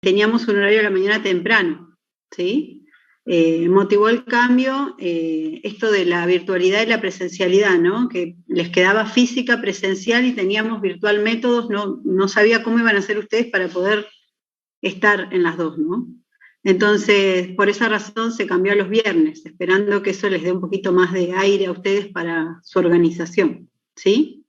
teníamos un horario de la mañana temprano, ¿sí? Motivó el cambio esto de la virtualidad y la presencialidad, ¿no? Que les quedaba física, presencial y teníamos virtual métodos, no sabía cómo iban a hacer ustedes para poder estar en las dos, ¿no? Entonces, por esa razón se cambió a los viernes, esperando que eso les dé un poquito más de aire a ustedes para su organización, ¿sí?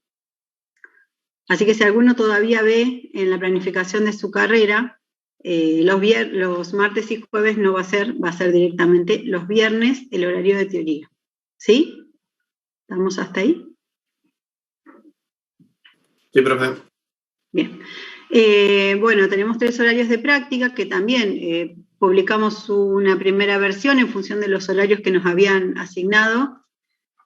Así que si alguno todavía ve en la planificación de su carrera, los martes y jueves no va a ser directamente los viernes el horario de teoría. ¿Sí? ¿Estamos hasta ahí? Sí, profe. Bien. Bueno, tenemos 3 horarios de práctica que también publicamos una primera versión en función de los horarios que nos habían asignado.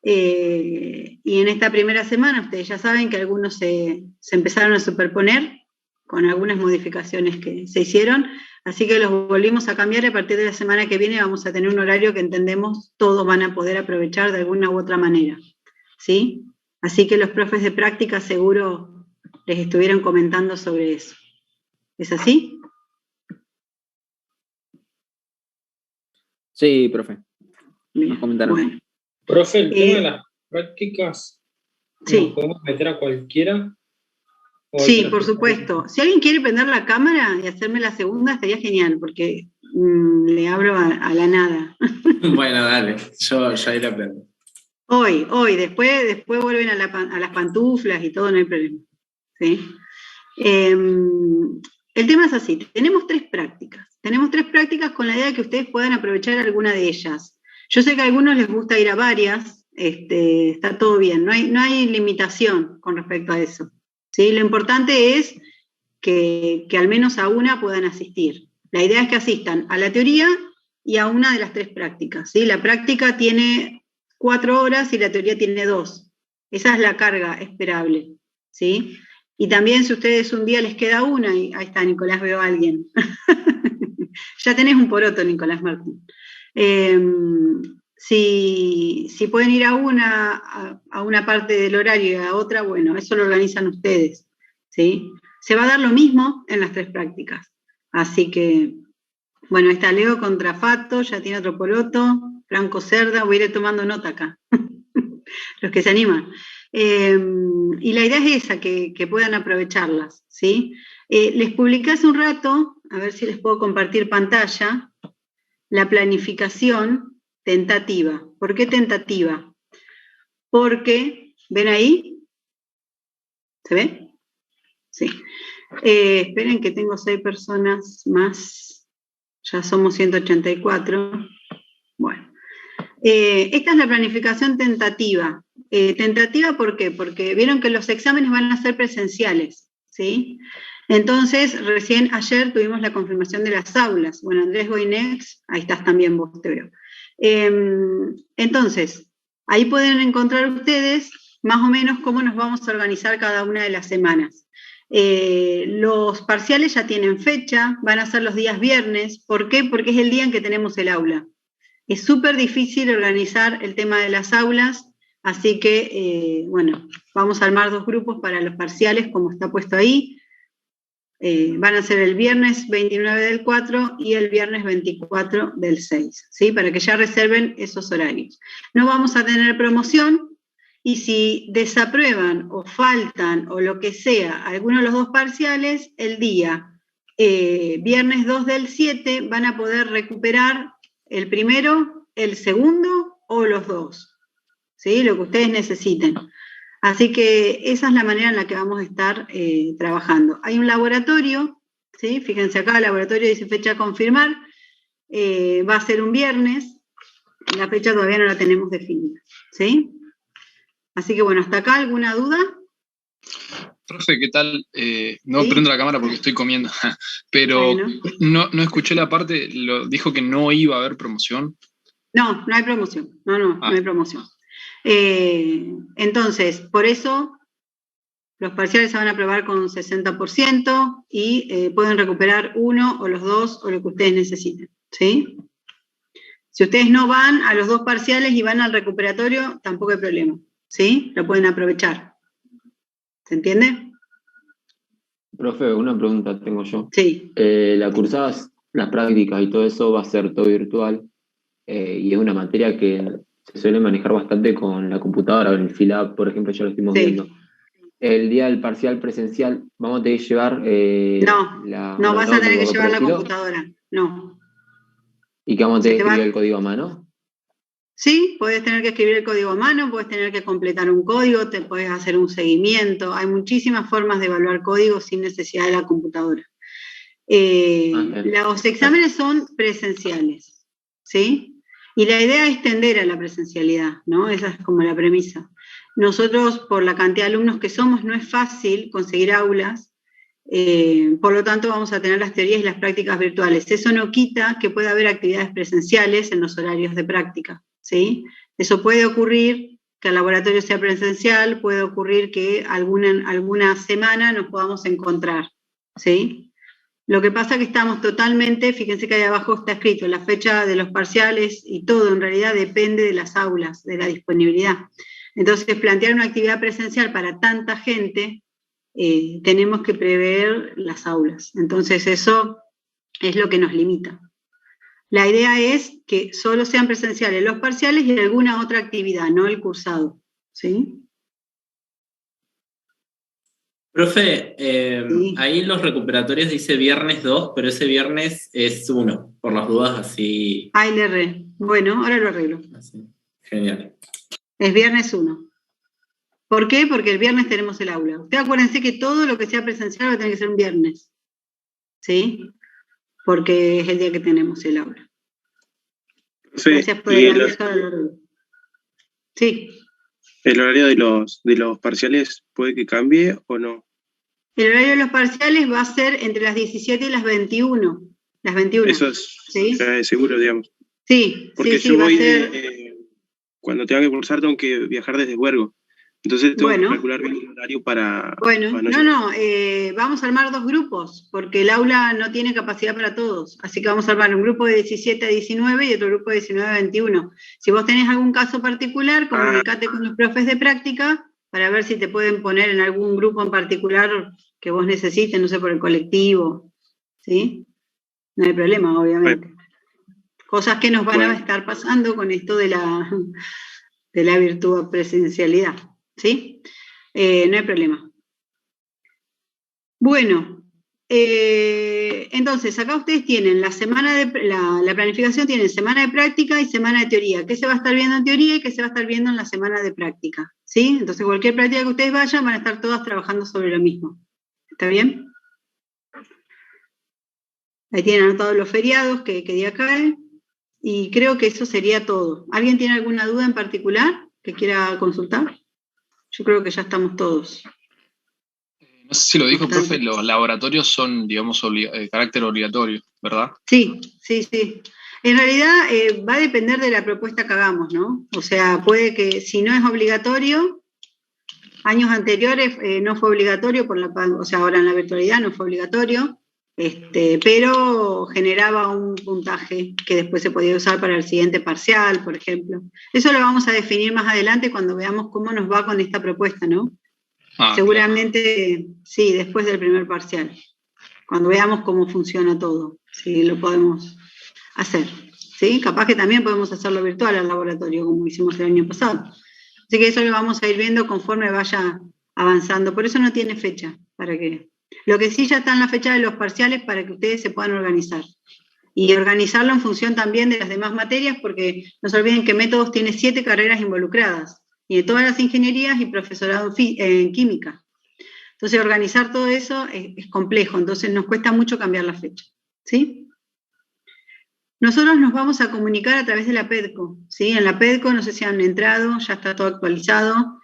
Y en esta primera semana ustedes ya saben que algunos se empezaron a superponer con algunas modificaciones que se hicieron, así que los volvimos a cambiar y a partir de la semana que viene vamos a tener un horario que entendemos todos van a poder aprovechar de alguna u otra manera, ¿sí? Así que los profes de práctica seguro les estuvieron comentando sobre eso. ¿Es así? Sí, profe. Bien, nos comentaron. bueno. Profe, el tema de las prácticas, Sí. ¿nos podemos meter a cualquiera? Sí, por supuesto. Si alguien quiere prender la cámara y hacerme la segunda, estaría genial, porque le hablo a la nada. Bueno, dale, yo ahí la prendo. Hoy, después vuelven a las pantuflas y todo, no hay problema. ¿Sí? El tema es así, tenemos 3 prácticas. Tenemos 3 prácticas con la idea de que ustedes puedan aprovechar alguna de ellas. Yo sé que a algunos les gusta ir a varias, está todo bien, no hay limitación con respecto a eso. ¿Sí? Lo importante es que al menos a una puedan asistir. La idea es que asistan a la teoría y a una de las 3 prácticas. ¿Sí? La práctica tiene 4 horas y la teoría tiene 2. Esa es la carga esperable. ¿Sí? Y también si ustedes un día les queda una, y ahí está, Nicolás, veo a alguien. Ya tenés un poroto, Nicolás Martín. Si pueden ir a una parte del horario y a otra, bueno, eso lo organizan ustedes, ¿sí? Se va a dar lo mismo en las 3 prácticas. Así que, bueno, está Leo contra Fato, ya tiene otro poroto, Franco Cerda, voy a ir tomando nota acá, los que se animan. Y la idea es esa, que puedan aprovecharlas, ¿sí? Les publiqué hace un rato, a ver si les puedo compartir pantalla, la planificación tentativa. ¿Por qué tentativa? Porque, ¿ven ahí? ¿Se ve? Sí. Esperen que tengo 6 personas más, ya somos 184. Bueno, esta es la planificación tentativa. ¿Tentativa por qué? Porque vieron que los exámenes van a ser presenciales, ¿sí? Entonces, ayer tuvimos la confirmación de las aulas. Bueno, Andrés Goinex, ahí estás también vos, te veo. Entonces, ahí pueden encontrar ustedes más o menos cómo nos vamos a organizar cada una de las semanas. Los parciales ya tienen fecha, van a ser los días viernes. ¿Por qué? Porque es el día en que tenemos el aula. Es súper difícil organizar el tema de las aulas, así que, bueno, vamos a armar 2 grupos para los parciales, como está puesto ahí. Van a ser el viernes 29 del 4 y el viernes 24 del 6, ¿sí? Para que ya reserven esos horarios. No vamos a tener promoción y si desaprueban o faltan o lo que sea alguno de los 2 parciales, el día viernes 2 del 7 van a poder recuperar el primero, el segundo o los 2, ¿sí? Lo que ustedes necesiten. Así que esa es la manera en la que vamos a estar trabajando. Hay un laboratorio, ¿sí? Fíjense acá, el laboratorio dice fecha a confirmar, va a ser un viernes, la fecha todavía no la tenemos definida, ¿sí? Así que bueno, hasta acá, ¿alguna duda? Profe, ¿qué tal? No prendo la cámara porque estoy comiendo, pero bueno. no escuché la parte, dijo que no iba a haber promoción. No hay promoción, no hay promoción. Entonces, por eso los parciales se van a aprobar con un 60% y pueden recuperar uno o los 2 o lo que ustedes necesiten, ¿sí? Si ustedes no van a los 2 parciales y van al recuperatorio, tampoco hay problema, ¿sí? Lo pueden aprovechar. ¿Se entiende? Profe, una pregunta tengo yo. Sí. La cursada, las prácticas y todo eso va a ser todo virtual, y es una materia que se suele manejar bastante con la computadora, en el FILAB, por ejemplo, ya lo estuvimos viendo. Sí. El día del parcial presencial, ¿vamos a tener que llevar No vas a tener que notebook o por llevar el la estilo? computadora, no. ¿Y que vamos a Se tener te que va. escribir el código a mano? Sí, puedes tener que escribir el código a mano, puedes tener que completar un código, te puedes hacer un seguimiento. Hay muchísimas formas de evaluar códigos sin necesidad de la computadora. Los exámenes son presenciales, ¿sí? Y la idea es tender a la presencialidad, ¿no? Esa es como la premisa. Nosotros, por la cantidad de alumnos que somos, no es fácil conseguir aulas, por lo tanto vamos a tener las teorías y las prácticas virtuales. Eso no quita que pueda haber actividades presenciales en los horarios de práctica, ¿sí? Eso puede ocurrir, que el laboratorio sea presencial, puede ocurrir que alguna semana nos podamos encontrar, ¿sí? Lo que pasa es que estamos totalmente, fíjense que ahí abajo está escrito, la fecha de los parciales y todo en realidad depende de las aulas, de la disponibilidad. Entonces, plantear una actividad presencial para tanta gente, tenemos que prever las aulas. Entonces, eso es lo que nos limita. La idea es que solo sean presenciales los parciales y alguna otra actividad, no el cursado, ¿sí? Profe, Sí. ahí en los recuperatorios dice viernes 2, pero ese viernes es 1, por las dudas así. Ahí le erré. Bueno, ahora lo arreglo. Así. Genial. Es viernes 1. ¿Por qué? Porque el viernes tenemos el aula. Ustedes acuérdense que todo lo que sea presencial va a tener que ser un viernes, ¿sí? Porque es el día que tenemos el aula. Sí, Gracias por el aviso. Sí. ¿El horario de los parciales puede que cambie o no? El horario de los parciales va a ser entre las 17 y las 21. Las 21. Eso es ¿sí? Seguro, digamos. Sí, porque sí, yo va a voy ser. Cuando tenga que cursar tengo que viajar desde Huergo. Entonces tengo que calcular bien el horario para... Bueno, para vamos a armar 2 grupos, porque el aula no tiene capacidad para todos. Así que vamos a armar un grupo de 17 a 19 y otro grupo de 19 a 21. Si vos tenés algún caso particular, comunicate con los profes de práctica para ver si te pueden poner en algún grupo en particular que vos necesites, no sé, por el colectivo. ¿Sí? No hay problema, obviamente. Bueno. Cosas que nos van a estar pasando con esto de la virtud presencialidad. ¿Sí? No hay problema. Bueno, entonces acá ustedes tienen la semana de la planificación, tienen semana de práctica y semana de teoría. ¿Qué se va a estar viendo en teoría y qué se va a estar viendo en la semana de práctica? ¿Sí? Entonces cualquier práctica que ustedes vayan van a estar todas trabajando sobre lo mismo. ¿Está bien? Ahí tienen anotados los feriados, qué día cae. Y creo que eso sería todo. ¿Alguien tiene alguna duda en particular que quiera consultar? Yo creo que ya estamos todos. No sé si lo dijo, profe, los laboratorios son, digamos, carácter obligatorio, ¿verdad? Sí. En realidad va a depender de la propuesta que hagamos, ¿no? O sea, puede que si no es obligatorio, años anteriores no fue obligatorio, o sea, ahora en la virtualidad no fue obligatorio, pero generaba un puntaje que después se podía usar para el siguiente parcial, por ejemplo. Eso lo vamos a definir más adelante cuando veamos cómo nos va con esta propuesta, ¿no? Seguramente, claro. Sí, después del primer parcial, cuando veamos cómo funciona todo, si lo podemos hacer, ¿sí? Capaz que también podemos hacerlo virtual al laboratorio, como hicimos el año pasado. Así que eso lo vamos a ir viendo conforme vaya avanzando. Por eso no tiene fecha, para que... Lo que sí ya está en la fecha de los parciales para que ustedes se puedan organizar. Y organizarlo en función también de las demás materias, porque no se olviden que Métodos tiene 7 carreras involucradas, y de todas las ingenierías y profesorado en química. Entonces, organizar todo eso es complejo, entonces nos cuesta mucho cambiar la fecha, ¿sí? Nosotros nos vamos a comunicar a través de la PEDCO, ¿sí? En la PEDCO, no sé si han entrado, ya está todo actualizado.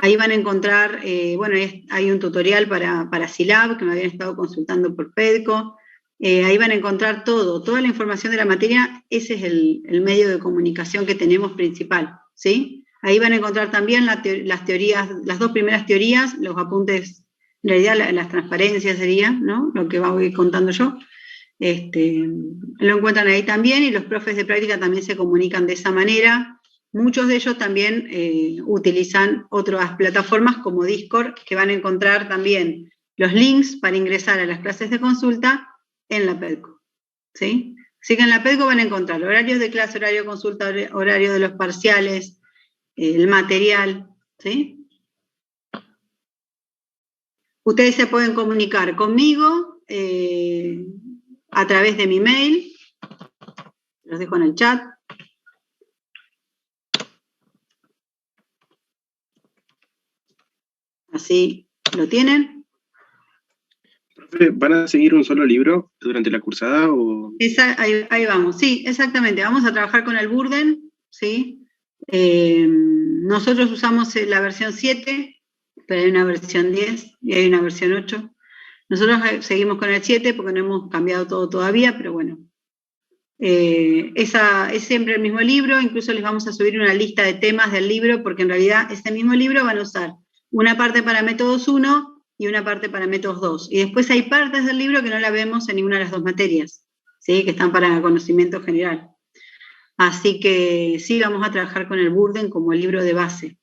Ahí van a encontrar, hay un tutorial para SILAB, que me habían estado consultando por PEDCO. Ahí van a encontrar toda la información de la materia. Ese es el medio de comunicación que tenemos principal, ¿sí? Ahí van a encontrar también las teorías, las 2 primeras teorías, los apuntes, en realidad las transparencias sería, ¿no? Lo que voy contando yo. Lo encuentran ahí también, y los profes de práctica también se comunican de esa manera. Muchos de ellos también utilizan otras plataformas como Discord, que van a encontrar también los links para ingresar a las clases de consulta en la PEDCO, ¿sí? Así que en la PEDCO van a encontrar horarios de clase, horario de consulta, horario de los parciales, el material, ¿sí? Ustedes se pueden comunicar conmigo a través de mi mail, los dejo en el chat. Así lo tienen. Profe, ¿van a seguir un solo libro durante la cursada? O... Ahí vamos, sí, exactamente. Vamos a trabajar con el Burden, ¿sí? Nosotros usamos la versión 7, pero hay una versión 10 y hay una versión 8. Nosotros seguimos con el 7 porque no hemos cambiado todo todavía, pero bueno. Es siempre el mismo libro, incluso les vamos a subir una lista de temas del libro, porque en realidad ese mismo libro van a usar una parte para métodos 1 y una parte para métodos 2. Y después hay partes del libro que no la vemos en ninguna de las dos materias, ¿sí? Que están para conocimiento general. Así que sí, vamos a trabajar con el Burden como el libro de base.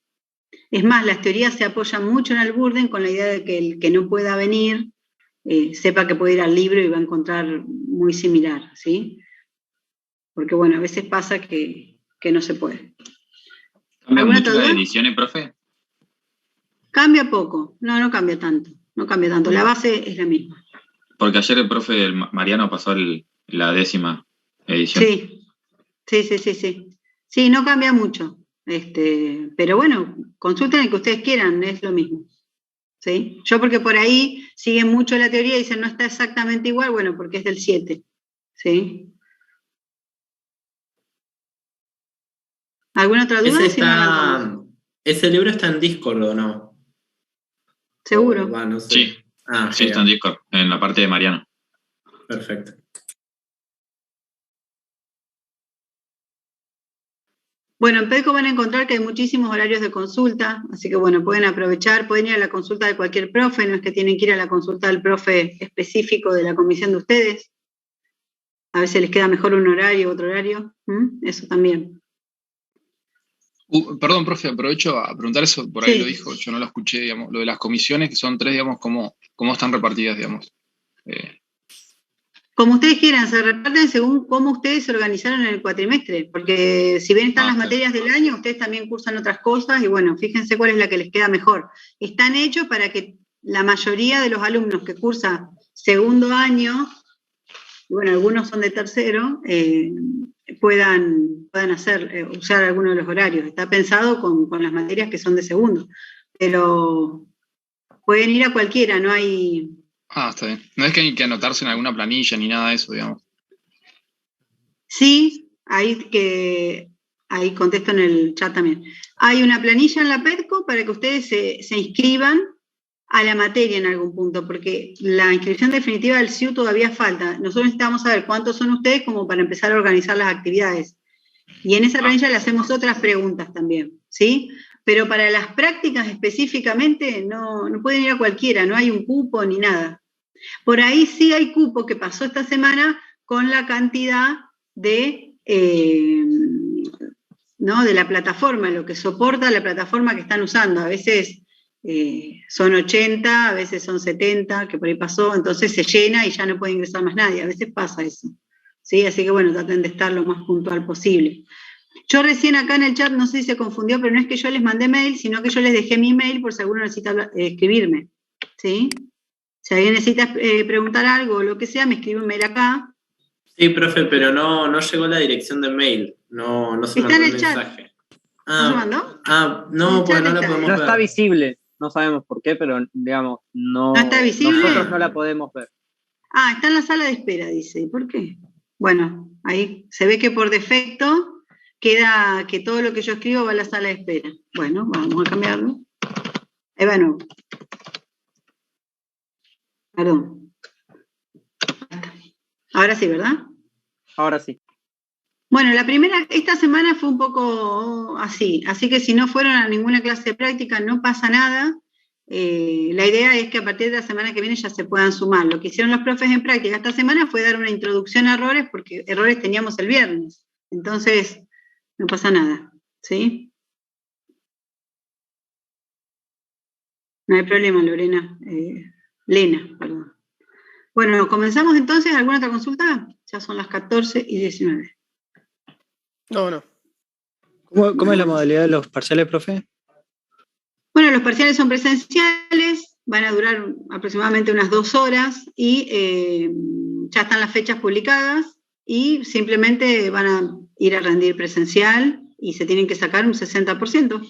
Es más, las teorías se apoyan mucho en el Burden con la idea de que el que no pueda venir sepa que puede ir al libro y va a encontrar muy similar, ¿sí? Porque bueno, a veces pasa que no se puede. ¿Cambia mucho las ediciones, profe? Cambia poco, no cambia tanto, no cambia tanto, la base es la misma. Porque ayer el profe Mariano pasó la 10ª edición. Sí. Sí, no cambia mucho, pero bueno, consulten el que ustedes quieran, es lo mismo. ¿Sí? Yo porque por ahí siguen mucho la teoría y dicen no está exactamente igual, bueno, porque es del 7. ¿Sí? ¿Alguna otra duda? ¿Ese libro está en Discord o no? ¿Seguro? No sé. Sí, sí está en Discord, en la parte de Mariano. Perfecto. Bueno, en PEDCO van a encontrar que hay muchísimos horarios de consulta, así que bueno, pueden aprovechar, pueden ir a la consulta de cualquier profe, no es que tienen que ir a la consulta del profe específico de la comisión de ustedes. A veces les queda mejor un horario, otro horario, eso también. Perdón, profe, aprovecho a preguntar eso, por ahí lo dijo, yo no lo escuché, digamos, lo de las comisiones, que son 3, digamos, ¿cómo están repartidas, digamos? Como ustedes quieran, se reparten según cómo ustedes se organizaron en el cuatrimestre, porque si bien están las materias del año, ustedes también cursan otras cosas, y bueno, fíjense cuál es la que les queda mejor. Están hechos para que la mayoría de los alumnos que cursan segundo año, y bueno, algunos son de tercero, puedan usar alguno de los horarios. Está pensado con las materias que son de segundo, pero pueden ir a cualquiera, no hay... Está bien. No es que hay que anotarse en alguna planilla ni nada de eso, digamos. Sí, ahí contesto en el chat también. Hay una planilla en la PEDCO para que ustedes se inscriban a la materia en algún punto, porque la inscripción definitiva del CIU todavía falta. Nosotros necesitamos saber cuántos son ustedes como para empezar a organizar las actividades. Y en esa planilla le hacemos otras preguntas también, ¿sí? Pero para las prácticas específicamente no pueden ir a cualquiera, no hay un cupo ni nada. Por ahí sí hay cupo que pasó esta semana con la cantidad de la plataforma, lo que soporta la plataforma que están usando. A veces son 80, a veces son 70, que por ahí pasó, entonces se llena y ya no puede ingresar más nadie. A veces pasa eso, ¿sí? Así que bueno, traten de estar lo más puntual posible. Yo recién acá en el chat, no sé si se confundió, pero no es que yo les mandé mail, sino que yo les dejé mi mail por si alguno necesita escribirme, ¿sí? Si alguien necesita preguntar algo o lo que sea, me escribe un mail acá. Sí, profe, pero no llegó la dirección de mail. No se mandó el mensaje. ¿No se mandó? No, pues no la podemos ver. No está visible. No sabemos por qué, pero digamos, ¿No está visible? Nosotros no la podemos ver. Está en la sala de espera, dice. ¿Y por qué? Bueno, ahí se ve que por defecto queda que todo lo que yo escribo va a la sala de espera. Bueno, vamos a cambiarlo. Ahí va, no. Perdón. Ahora sí, ¿verdad? Ahora sí. Bueno, esta semana fue un poco así que si no fueron a ninguna clase de práctica no pasa nada. La idea es que a partir de la semana que viene ya se puedan sumar. Lo que hicieron los profes en práctica esta semana fue dar una introducción a errores, porque errores teníamos el viernes. Entonces, no pasa nada, ¿sí? No hay problema, Lorena. Lena, perdón. Bueno, comenzamos entonces. ¿Alguna otra consulta? Ya son las 14:19. No. ¿Cómo es la modalidad de los parciales, profe? Bueno, los parciales son presenciales, van a durar aproximadamente unas 2 horas y ya están las fechas publicadas y simplemente van a ir a rendir presencial y se tienen que sacar un 60%.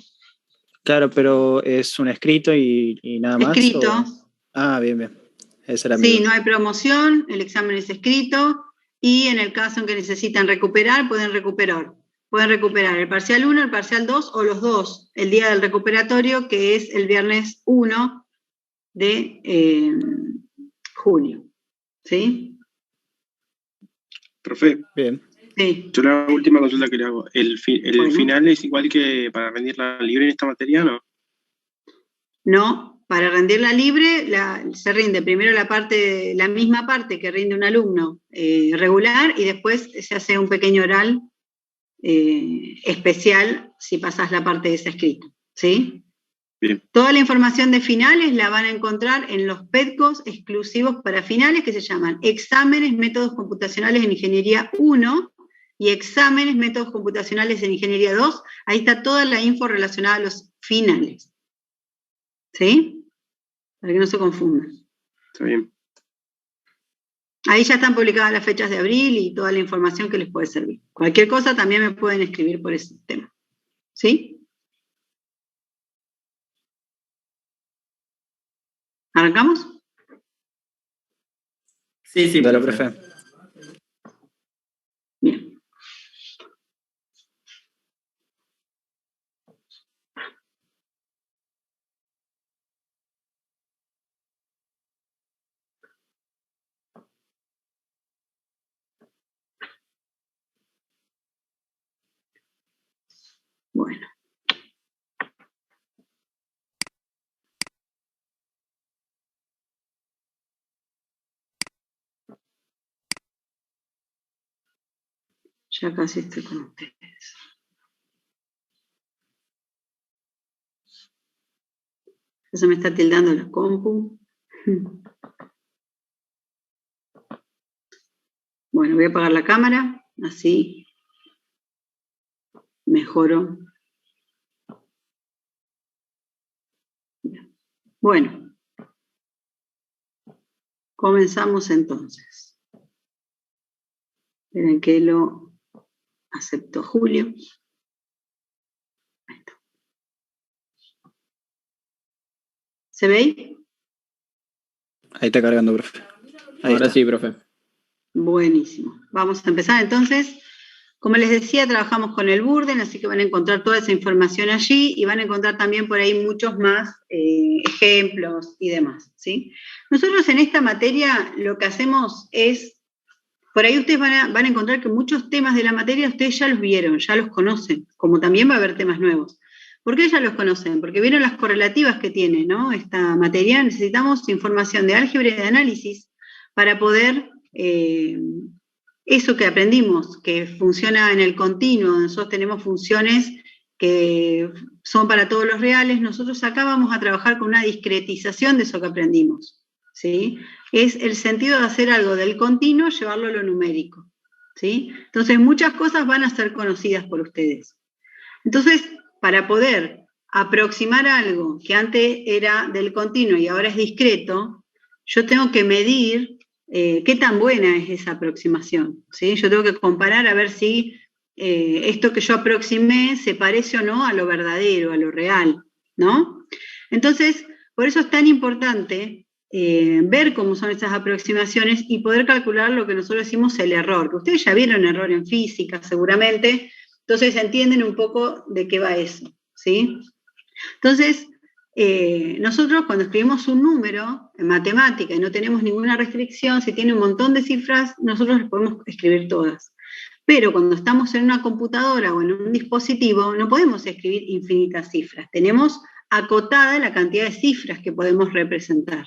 Claro, pero es un escrito y nada más. Escrito. ¿O? Ah, bien. Esa era sí, no hay promoción, el examen es escrito y en el caso en que necesitan recuperar, pueden recuperar. Pueden recuperar el parcial 1, el parcial 2 o los dos, el día del recuperatorio, que es el viernes 1 de junio. ¿Sí? Profe. Bien. Sí. Yo la última consulta que le hago. ¿El final es igual que para rendir la libre en esta materia, no? No, para rendir la libre se rinde primero la misma parte que rinde un alumno regular y después se hace un pequeño oral especial si pasás la parte de ese escrito, ¿sí? Bien. Toda la información de finales la van a encontrar en los PEDCOs exclusivos para finales que se llaman Exámenes Métodos Computacionales en Ingeniería 1 y Exámenes Métodos Computacionales en Ingeniería 2. Ahí está toda la info relacionada a los finales, ¿sí? Para que no se confundan. Está bien. Ahí ya están publicadas las fechas de abril y toda la información que les puede servir. Cualquier cosa también me pueden escribir por ese tema. ¿Sí? ¿Arrancamos? Sí, Dale, profe. Bien. Bueno. Ya casi estoy con ustedes. Ya se me está tildando la compu. Bueno, voy a apagar la cámara, así mejoro. Bueno, comenzamos entonces. Esperen que lo aceptó Julio. Ahí está. ¿Se ve ahí? Ahí está cargando, profe. Ahora sí, profe. Buenísimo. Vamos a empezar entonces. Como les decía, trabajamos con el Burden, así que van a encontrar toda esa información allí y van a encontrar también por ahí muchos más ejemplos y demás, ¿sí? Nosotros en esta materia lo que hacemos es, por ahí ustedes van a encontrar que muchos temas de la materia ustedes ya los vieron, ya los conocen, como también va a haber temas nuevos. ¿Por qué ya los conocen? Porque vieron las correlativas que tiene, ¿no? Esta materia. Necesitamos información de álgebra y de análisis para poder... eso que aprendimos, que funciona en el continuo, nosotros tenemos funciones que son para todos los reales, nosotros acá vamos a trabajar con una discretización de eso que aprendimos, ¿sí? Es el sentido de hacer algo del continuo, llevarlo a lo numérico, ¿sí? Entonces muchas cosas van a ser conocidas por ustedes. Entonces, para poder aproximar algo que antes era del continuo y ahora es discreto, yo tengo que medir qué tan buena es esa aproximación, ¿sí? Yo tengo que comparar a ver si esto que yo aproximé se parece o no a lo verdadero, a lo real, ¿no? Entonces, por eso es tan importante ver cómo son esas aproximaciones y poder calcular lo que nosotros decimos el error, que ustedes ya vieron error en física seguramente, entonces entienden un poco de qué va eso, ¿sí? Entonces, nosotros cuando escribimos un número en matemática y no tenemos ninguna restricción, si tiene un montón de cifras, nosotros las podemos escribir todas. Pero cuando estamos en una computadora o en un dispositivo, no podemos escribir infinitas cifras. Tenemos acotada la cantidad de cifras que podemos representar,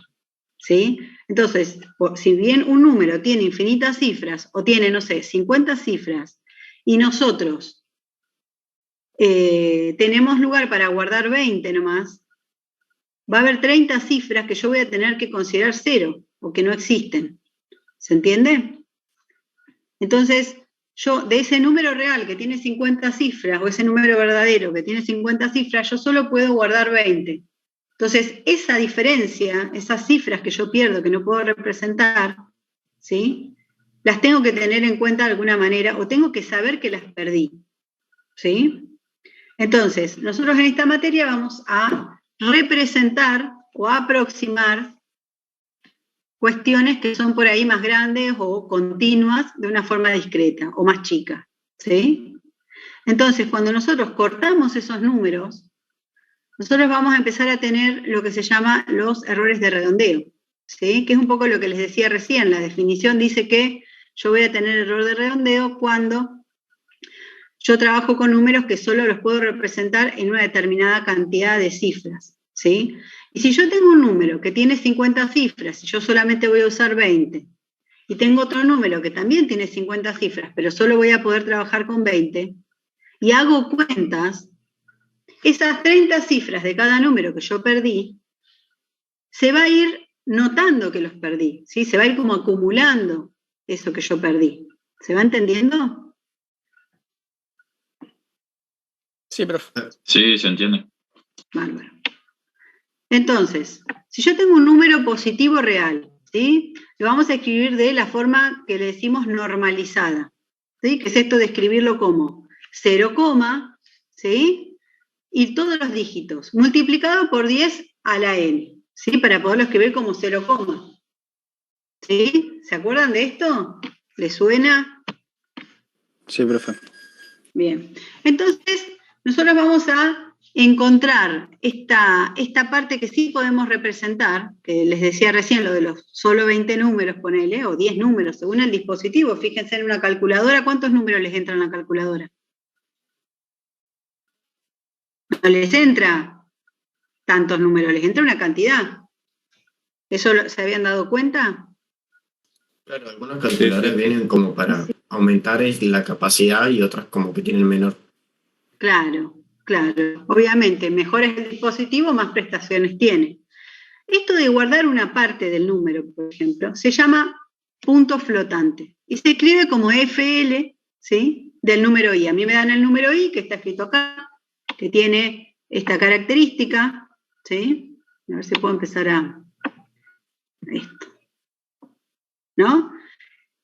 ¿sí? Entonces, si bien un número tiene infinitas cifras, o tiene, no sé, 50 cifras, y nosotros tenemos lugar para guardar 20 nomás, va a haber 30 cifras que yo voy a tener que considerar 0 o que no existen. ¿Se entiende? Entonces, yo de ese número real que tiene 50 cifras o ese número verdadero que tiene 50 cifras, yo solo puedo guardar 20. Entonces, esa diferencia, esas cifras que yo pierdo, que no puedo representar, ¿sí?, las tengo que tener en cuenta de alguna manera o tengo que saber que las perdí. ¿Sí? Entonces, nosotros en esta materia vamos a representar o aproximar cuestiones que son por ahí más grandes o continuas de una forma discreta o más chica. ¿Sí? Entonces, cuando nosotros cortamos esos números, nosotros vamos a empezar a tener lo que se llama los errores de redondeo. ¿Sí? Que es un poco lo que les decía recién. La definición dice que yo voy a tener error de redondeo cuando yo trabajo con números que solo los puedo representar en una determinada cantidad de cifras, ¿sí? Y si yo tengo un número que tiene 50 cifras y yo solamente voy a usar 20, y tengo otro número que también tiene 50 cifras, pero solo voy a poder trabajar con 20, y hago cuentas, esas 30 cifras de cada número que yo perdí, se va a ir notando que los perdí, ¿sí? Se va a ir como acumulando eso que yo perdí. ¿Se va entendiendo? Sí, profe. Sí, se entiende. Bárbaro. Entonces, si yo tengo un número positivo real, ¿sí?, lo vamos a escribir de la forma que le decimos normalizada, ¿sí?, que es esto de escribirlo como 0, ¿sí?, y todos los dígitos, multiplicado por 10 a la n, ¿sí?, para poderlo escribir como 0, ¿sí? ¿Se acuerdan de esto? ¿Les suena? Sí, profe. Bien. Entonces, nosotros vamos a encontrar esta parte que sí podemos representar, que les decía recién, lo de los solo 20 números, ponele, o 10 números, según el dispositivo. Fíjense en una calculadora, ¿cuántos números les entran a la calculadora? No les entra tantos números, les entra una cantidad. ¿Eso se habían dado cuenta? Claro, algunos calculadores vienen como para aumentar la capacidad y otras como que tienen menor. Claro. Obviamente, mejor es el dispositivo, más prestaciones tiene. Esto de guardar una parte del número, por ejemplo, se llama punto flotante. Y se escribe como FL, ¿sí?, del número I. A mí me dan el número I, que está escrito acá, que tiene esta característica, ¿sí? A ver si puedo empezar a... esto. ¿No?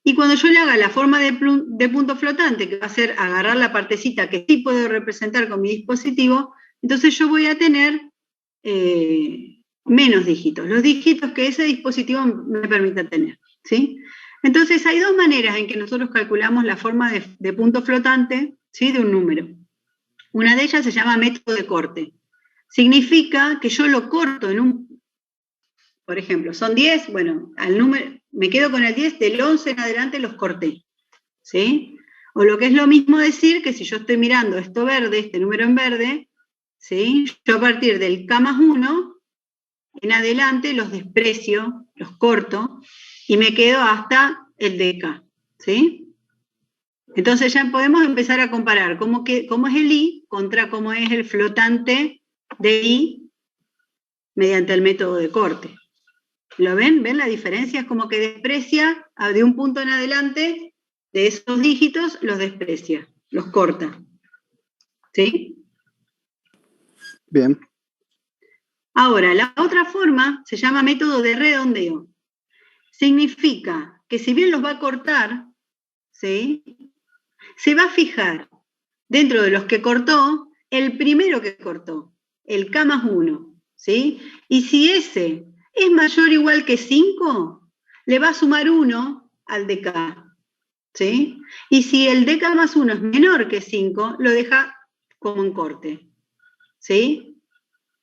Y cuando yo le haga la forma de punto flotante, que va a ser agarrar la partecita que sí puedo representar con mi dispositivo, entonces yo voy a tener menos dígitos, los dígitos que ese dispositivo me permita tener, ¿sí? Entonces hay dos maneras en que nosotros calculamos la forma de punto flotante, ¿sí?, de un número. Una de ellas se llama método de corte. Significa que yo lo corto en un... Por ejemplo, son 10, bueno, al número, me quedo con el 10, del 11 en adelante los corté, ¿sí? O lo que es lo mismo decir que si yo estoy mirando esto verde, este número en verde, ¿sí?, yo a partir del K más 1, en adelante los desprecio, los corto, y me quedo hasta el DK, ¿sí? Entonces ya podemos empezar a comparar cómo es el I contra cómo es el flotante de I mediante el método de corte. ¿Lo ven? ¿Ven la diferencia? Es como que desprecia de un punto en adelante, de esos dígitos, los desprecia, los corta. ¿Sí? Bien. Ahora, la otra forma se llama método de redondeo. Significa que si bien los va a cortar, ¿sí?, se va a fijar dentro de los que cortó el primero que cortó, el K más 1, ¿sí? Y si ese es mayor o igual que 5, le va a sumar 1 al DK, ¿sí? Y si el DK más 1 es menor que 5, lo deja como en corte, ¿sí?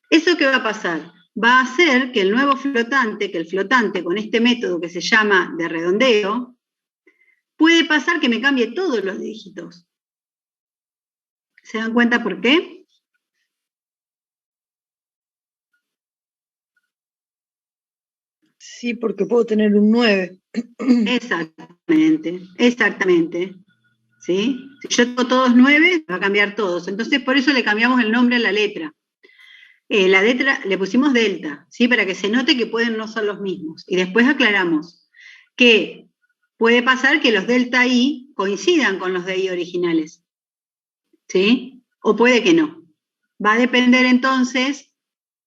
¿Eso qué va a pasar? Va a hacer que el nuevo flotante, que el flotante con este método que se llama de redondeo, puede pasar que me cambie todos los dígitos. ¿Se dan cuenta por qué? Sí, porque puedo tener un 9. Exactamente. ¿Sí? Si yo tengo todos 9, va a cambiar todos. Entonces, por eso le cambiamos el nombre a la letra. La D le pusimos delta, ¿sí? Para que se note que pueden no ser los mismos. Y después aclaramos que puede pasar que los delta I coincidan con los DI originales, ¿sí? O puede que no. Va a depender entonces,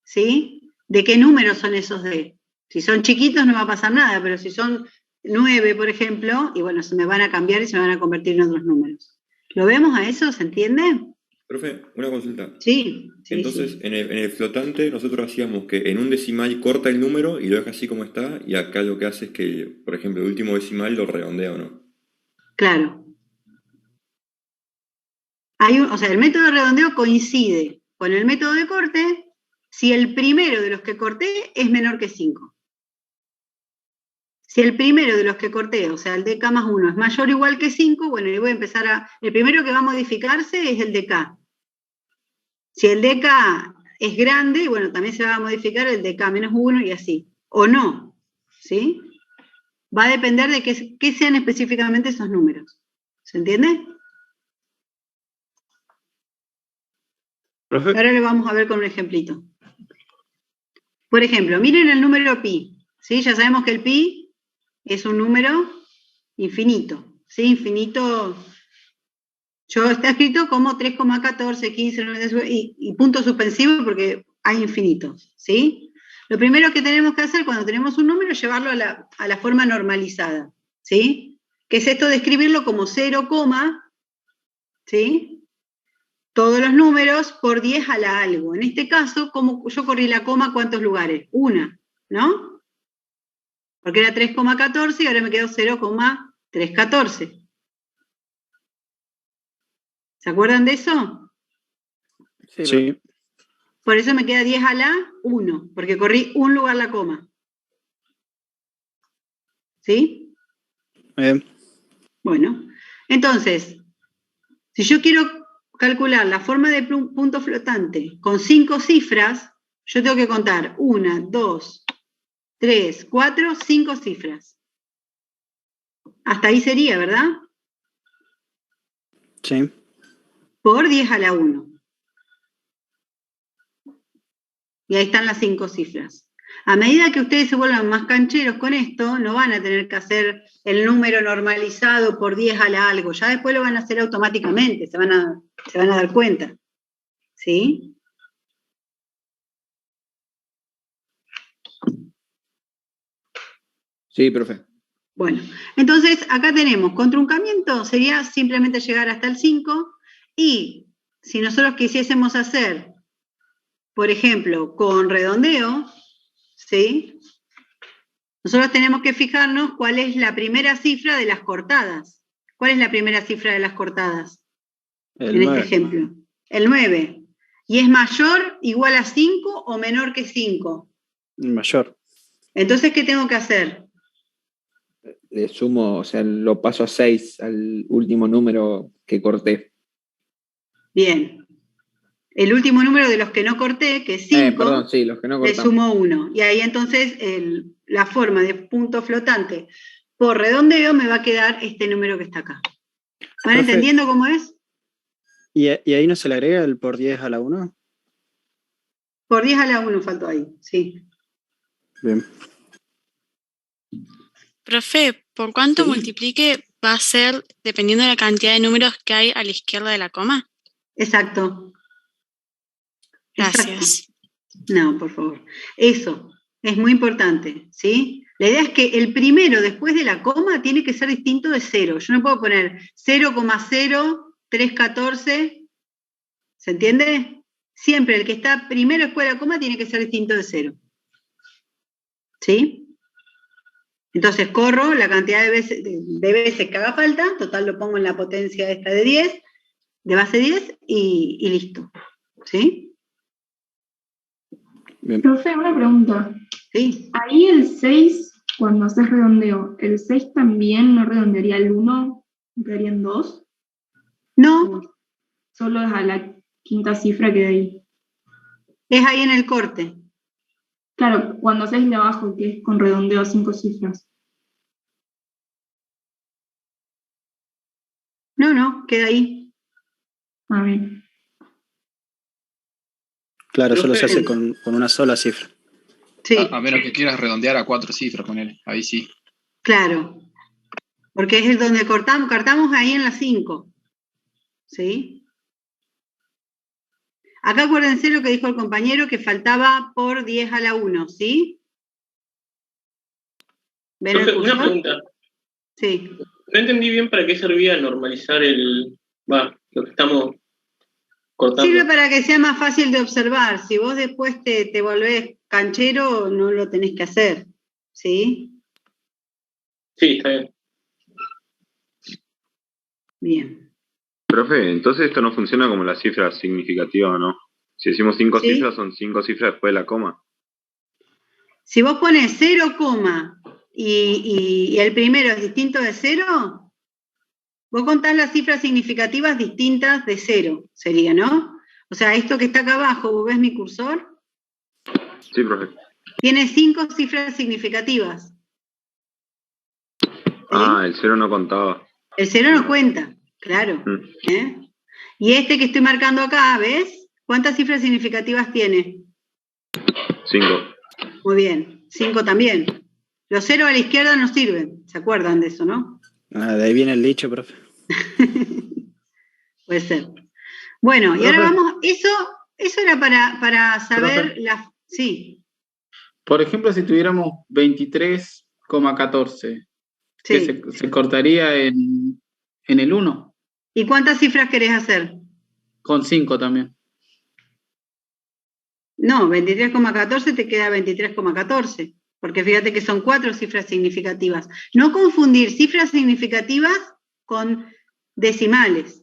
¿sí? De qué números son esos D. Si son chiquitos no va a pasar nada, pero si son 9, por ejemplo, y bueno, se me van a cambiar y se me van a convertir en otros números. ¿Lo vemos a eso? ¿Se entiende? Profe, una consulta. Sí. Entonces, sí. En el flotante, nosotros hacíamos que en un decimal corta el número y lo deja así como está, y acá lo que hace es que, por ejemplo, el último decimal lo redondea o no. Claro. O sea, el método de redondeo coincide con el método de corte si el primero de los que corté es menor que 5. Si el primero de los que corté, o sea, el dk más 1, es mayor o igual que 5, bueno, y voy a empezar el primero que va a modificarse es el dk. Si el dk es grande, bueno, también se va a modificar el dk menos 1 y así. O no, ¿sí? Va a depender de qué sean específicamente esos números. ¿Se entiende? Profe. Ahora lo vamos a ver con un ejemplito. Por ejemplo, miren el número pi. ¿Sí? Ya sabemos que el pi es un número infinito. ¿Sí? Infinito. Está escrito como 3,14, 15, 90, y punto suspensivo porque hay infinitos. ¿Sí? Lo primero que tenemos que hacer cuando tenemos un número es llevarlo a la forma normalizada. ¿Sí? Que es esto de escribirlo como 0, ¿sí? Todos los números por 10 a la algo. En este caso, como yo corrí la coma, ¿cuántos lugares? Una, ¿no? Porque era 3,14 y ahora me quedó 0,314. ¿Se acuerdan de eso? Sí. Por eso me queda 10 a la 1, porque corrí un lugar la coma. ¿Sí? Bien. Bueno, entonces, si yo quiero calcular la forma de punto flotante con 5 cifras, yo tengo que contar 1, 2, 3, 4, 5 cifras. Hasta ahí sería, ¿verdad? Sí. Por 10 a la 1. Y ahí están las 5 cifras. A medida que ustedes se vuelvan más cancheros con esto, no van a tener que hacer el número normalizado por 10 a la algo. Ya después lo van a hacer automáticamente, se van a dar cuenta. ¿Sí? Sí, profe. Bueno, entonces acá tenemos contruncamiento, sería simplemente llegar hasta el 5, y si nosotros quisiésemos hacer, por ejemplo, con redondeo, ¿sí? Nosotros tenemos que fijarnos cuál es la primera cifra de las cortadas. ¿Cuál es la primera cifra de las cortadas? El en 9. Este ejemplo. El 9. ¿Y es mayor, igual a 5 o menor que 5? Mayor. Entonces, ¿qué tengo que hacer? Le sumo, o sea, lo paso a 6 al último número que corté. Bien. El último número de los que no corté, que es 5, perdón, sí, los que no le cortamos. sumo 1. Y ahí entonces la forma de punto flotante por redondeo me va a quedar este número que está acá. ¿Van Profe, entendiendo cómo es? ¿Y ahí no se le agrega el por 10 a la 1? Por 10 a la 1 faltó ahí, sí. Bien. Profe, ¿por cuánto Sí. multiplique va a ser dependiendo de la cantidad de números que hay a la izquierda de la coma? Exacto. Gracias. Exacto. No, por favor. Eso es muy importante, ¿sí? La idea es que el primero después de la coma tiene que ser distinto de 0. Yo no puedo poner 0,0314, ¿se entiende? Siempre el que está primero después de la coma tiene que ser distinto de 0. ¿Sí? Entonces corro la cantidad de veces que haga falta, total lo pongo en la potencia esta de 10, de base 10 y listo. ¿Sí? Bien. Profe, una pregunta. Sí. Ahí el 6, cuando haces redondeo, ¿el 6 también no redondearía el 1? ¿Quedaría en 2? No. Solo es a la quinta cifra que hay ahí. Es ahí en el corte. Claro, cuando haces de abajo, que es con redondeo a 5 cifras. No, queda ahí. Ah, bien. Claro, solo se hace con una sola cifra. Sí. A menos que quieras redondear a 4 cifras, ponele. Ahí sí. Claro. Porque es donde cortamos ahí en las 5. ¿Sí? Acá acuérdense lo que dijo el compañero, que faltaba por 10 a la 1, ¿sí? ¿Ven el cursor? Una pregunta. Sí. No entendí bien para qué servía normalizar lo que estamos cortando. Sirve para que sea más fácil de observar. Si vos después te volvés canchero, no lo tenés que hacer. ¿Sí? Sí, está bien. Bien. Profe, entonces esto no funciona como la cifra significativa, ¿no? Si decimos 5 ¿Sí? cifras, son 5 cifras después de la coma. Si vos pones 0, y el primero es distinto de 0, vos contás las cifras significativas distintas de 0, sería, ¿no? O sea, esto que está acá abajo, ¿vos ves mi cursor? Sí, profe. Tiene 5 cifras significativas. Ah, el 0 no contaba. El 0 no cuenta, claro. Y este que estoy marcando acá, ¿ves? ¿Cuántas cifras significativas tiene? 5. Muy bien, 5 también. Los 0 a la izquierda no sirven, ¿se acuerdan de eso, no? Ah, de ahí viene el dicho, profe. Puede ser. Bueno, y ahora vamos, eso era para saber Profe. la... Sí, Por ejemplo, si tuviéramos 23,14, que sí. se cortaría en el 1, ¿Y cuántas cifras querés hacer? con 5 también. No, 23,14 te queda 23,14, porque fíjate que son 4 cifras significativas. No confundir cifras significativas con decimales.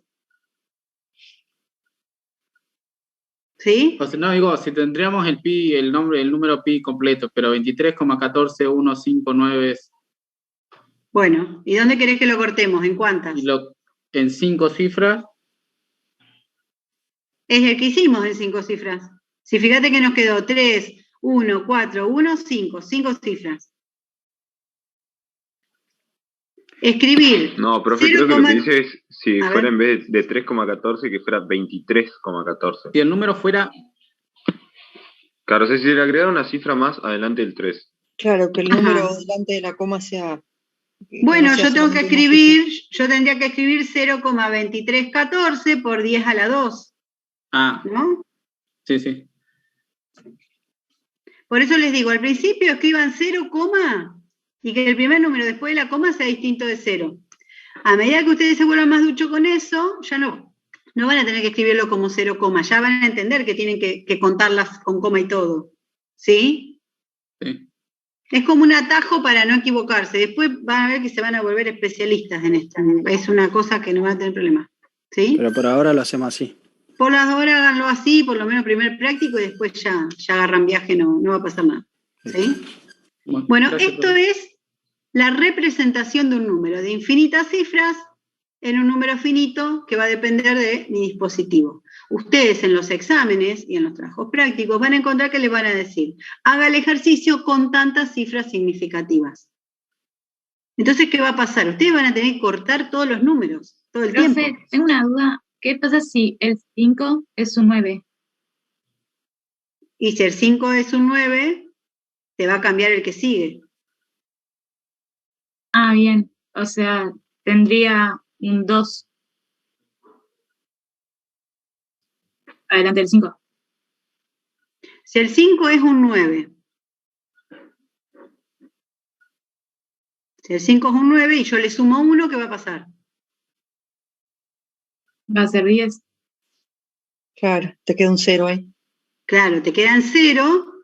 ¿Sí? O sea, no, digo, si tendríamos el número pi completo, pero 23,14159 Bueno, ¿y dónde querés que lo cortemos? ¿En cuántas? en 5 cifras. Es el que hicimos en 5 cifras. Si fíjate que nos quedó 3, 1, 4, 1, 5. 5 cifras. Escribir. No, profe, 0, creo que lo que dice es si a fuera ver. en vez de 3,14 que fuera 23,14. Si el número fuera... Claro, o sea, si le agregara una cifra más adelante del 3. Claro, que el número delante de la coma sea... Bueno, no sea yo tengo que solamente una escribir, yo tendría que escribir 0,2314 por 10 a la 2. Ah, ¿No? sí, sí. Por eso les digo, al principio escriban 0, y que el primer número después de la coma sea distinto de 0. A medida que ustedes se vuelvan más duchos con eso, ya no van a tener que escribirlo como 0, ya van a entender que tienen que contarlas con coma y todo. ¿Sí? Sí. Es como un atajo para no equivocarse. Después van a ver que se van a volver especialistas en esto. Es una cosa que no van a tener problema. ¿Sí? Pero por ahora lo hacemos así. Por las horas háganlo así, por lo menos primer práctico, y después ya agarran viaje, no va a pasar nada. ¿Sí? Bueno, gracias, esto es la representación de un número de infinitas cifras en un número finito que va a depender de mi dispositivo. Ustedes en los exámenes y en los trabajos prácticos van a encontrar que les van a decir, haga el ejercicio con tantas cifras significativas. Entonces, ¿qué va a pasar? Ustedes van a tener que cortar todos los números, todo el tiempo. Tengo una duda. ¿Qué pasa si el 5 es un 9? Y si el 5 es un 9, te va a cambiar el que sigue. Ah, bien. O sea, tendría un 2 adelante del 5. Si el 5 es un 9. Si el 5 es un 9 y yo le sumo 1, ¿qué va a pasar? Va a ser 10. Claro, te queda un 0 ahí. Claro, te quedan 0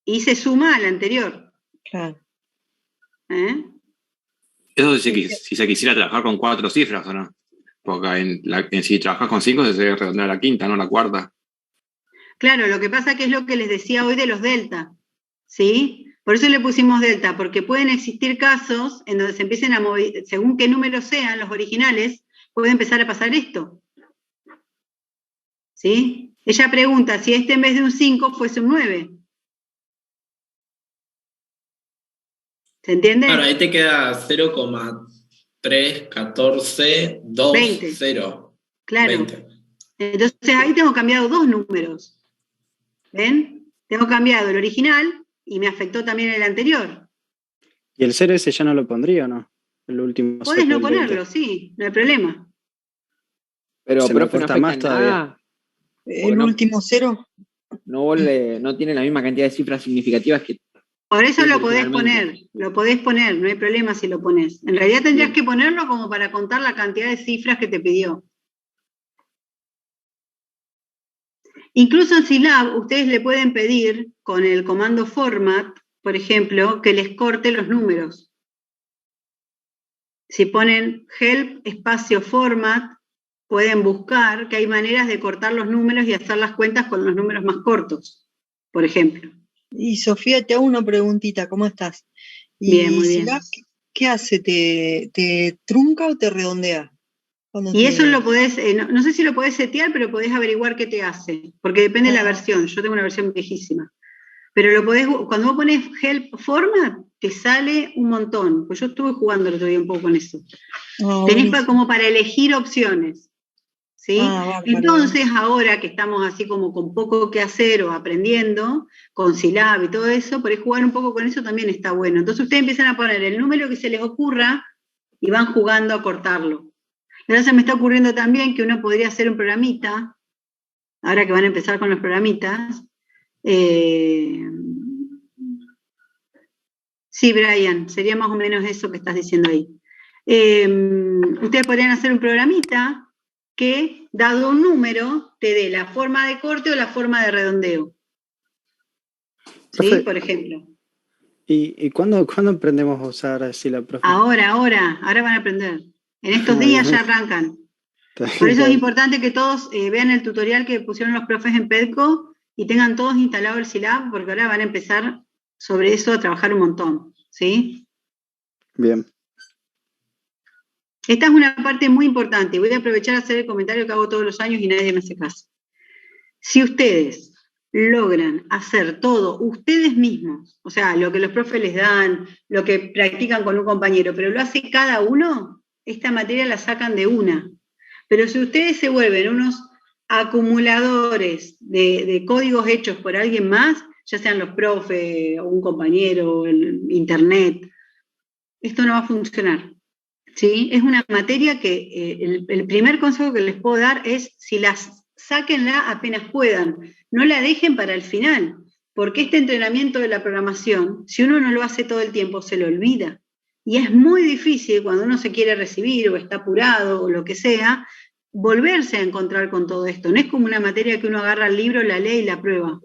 y se suma al anterior. Claro. Eso si se quisiera trabajar con 4 cifras, ¿o no? Porque si trabajas con 5 se debe redondear a la quinta, no a la cuarta. Claro, lo que pasa que es lo que les decía hoy de los delta, ¿sí? Por eso le pusimos delta, porque pueden existir casos en donde se empiecen a mover, según qué números sean los originales, puede empezar a pasar esto. ¿Sí? Ella pregunta si este en vez de un 5 fuese un 9. ¿Se entiende? Claro, ahí te queda 0,31420. 20. Claro. 20. Entonces ahí tengo cambiado 2 números. ¿Ven? Tengo cambiado el original y me afectó también el anterior. ¿Y el 0 ese ya no lo pondría o no? El último. Podés no ponerlo, sí, no hay problema. Pero, Se me profe, no corta afecta más en todavía. nada. ¿El último 0? No tiene la misma cantidad de cifras significativas que... Por eso Sí, lo podés originalmente. poner, no hay problema si lo pones. En realidad tendrías que ponerlo como para contar la cantidad de cifras que te pidió. Incluso en Scilab, ustedes le pueden pedir con el comando format, por ejemplo, que les corte los números. Si ponen help espacio format, pueden buscar que hay maneras de cortar los números y hacer las cuentas con los números más cortos, por ejemplo. Y Sofía, te hago una preguntita, ¿cómo estás? Bien, muy bien. Scilab, ¿qué hace? ¿Te trunca o te redondea? Y eso lo podés, no sé si lo podés setear, pero podés averiguar qué te hace, porque depende de la versión. Yo tengo una versión viejísima. Pero lo podés, cuando vos pones help format, te sale un montón. Pues yo estuve jugando el otro día un poco con eso. Tenés como para elegir opciones. ¿Sí? Entonces, ahora que estamos así como con poco que hacer o aprendiendo, con Scilab y todo eso, por ahí jugar un poco con eso también está bueno. Entonces ustedes empiezan a poner el número que se les ocurra y van jugando a cortarlo. Ahora se me está ocurriendo también que uno podría hacer un programita, ahora que van a empezar con los programitas. Sí, Brian, sería más o menos eso que estás diciendo ahí. Ustedes podrían hacer un programita que, dado un número, te dé la forma de corte o la forma de redondeo. ¿Sí? Por ejemplo. ¿Y cuándo aprendemos a usar así la profe? Ahora van a aprender. En estos días ya arrancan. Por eso es importante que todos vean el tutorial que pusieron los profes en PEDCO y tengan todos instalado el Scilab, porque ahora van a empezar sobre eso a trabajar un montón. ¿Sí? Bien. Esta es una parte muy importante. Voy a aprovechar a hacer el comentario que hago todos los años y nadie me hace caso. Si ustedes logran hacer todo ustedes mismos, o sea, lo que los profes les dan, lo que practican con un compañero, pero lo hace cada uno, esta materia la sacan de una. Pero si ustedes se vuelven unos acumuladores de códigos hechos por alguien más, ya sean los profes, o un compañero, el internet, esto no va a funcionar. ¿Sí? Es una materia que el primer consejo que les puedo dar es, si las sáquenla apenas puedan, no la dejen para el final, porque este entrenamiento de la programación, si uno no lo hace todo el tiempo, se lo olvida. Y es muy difícil cuando uno se quiere recibir o está apurado o lo que sea, volverse a encontrar con todo esto. No es como una materia que uno agarra el libro, la lee y la aprueba.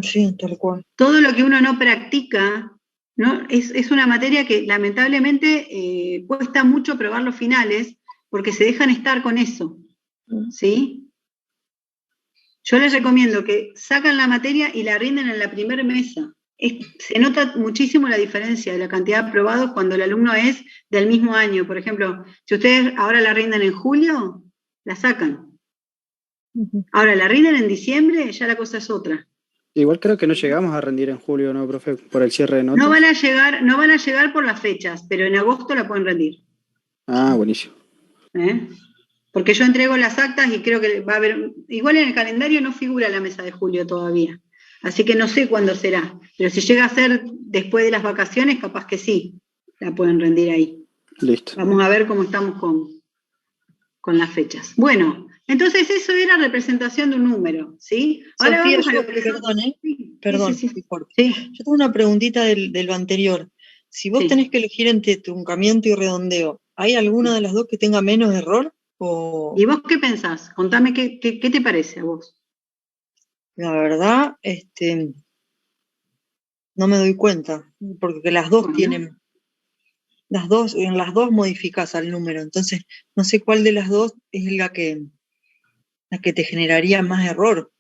Sí, tal cual. Todo lo que uno no practica, ¿no? Es una materia que lamentablemente cuesta mucho probar los finales porque se dejan estar con eso. ¿Sí? Yo les recomiendo que sacan la materia y la rinden en la primera mesa. Se nota muchísimo la diferencia de la cantidad de aprobados cuando el alumno es del mismo año. Por ejemplo, si ustedes ahora la rinden en julio, la sacan. Ahora la rinden en diciembre, ya la cosa es otra. Igual creo que no llegamos a rendir en julio, ¿no, profe? Por el cierre de notas. No van a llegar por las fechas, pero en agosto la pueden rendir. Ah, buenísimo. Porque yo entrego las actas y creo que va a haber, igual en el calendario no figura la mesa de julio todavía, así que no sé cuándo será, pero si llega a ser después de las vacaciones, capaz que sí, la pueden rendir ahí. Listo. Vamos a ver cómo estamos con las fechas. Bueno, entonces eso era representación de un número, ¿sí? Ahora Sofía, vamos a lo que perdón, sí. Yo tengo una preguntita de lo anterior. Si vos tenés que elegir entre truncamiento y redondeo, ¿hay alguna de las dos que tenga menos error? ¿Y vos qué pensás? Contame qué te parece a vos. La verdad, no me doy cuenta, porque las dos tienen, en las dos modificás al número, entonces no sé cuál de las dos es la que te generaría más error.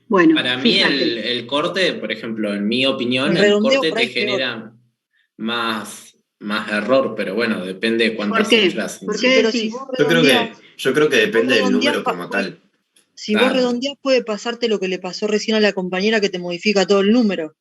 Bueno, para mí el corte, por ejemplo, en mi opinión, el corte te genera más error, pero bueno, depende de cuántas cifras. ¿Por qué decís? Yo creo que depende del número como tal. Si vos redondeás, puede pasarte lo que le pasó recién a la compañera que te modifica todo el número.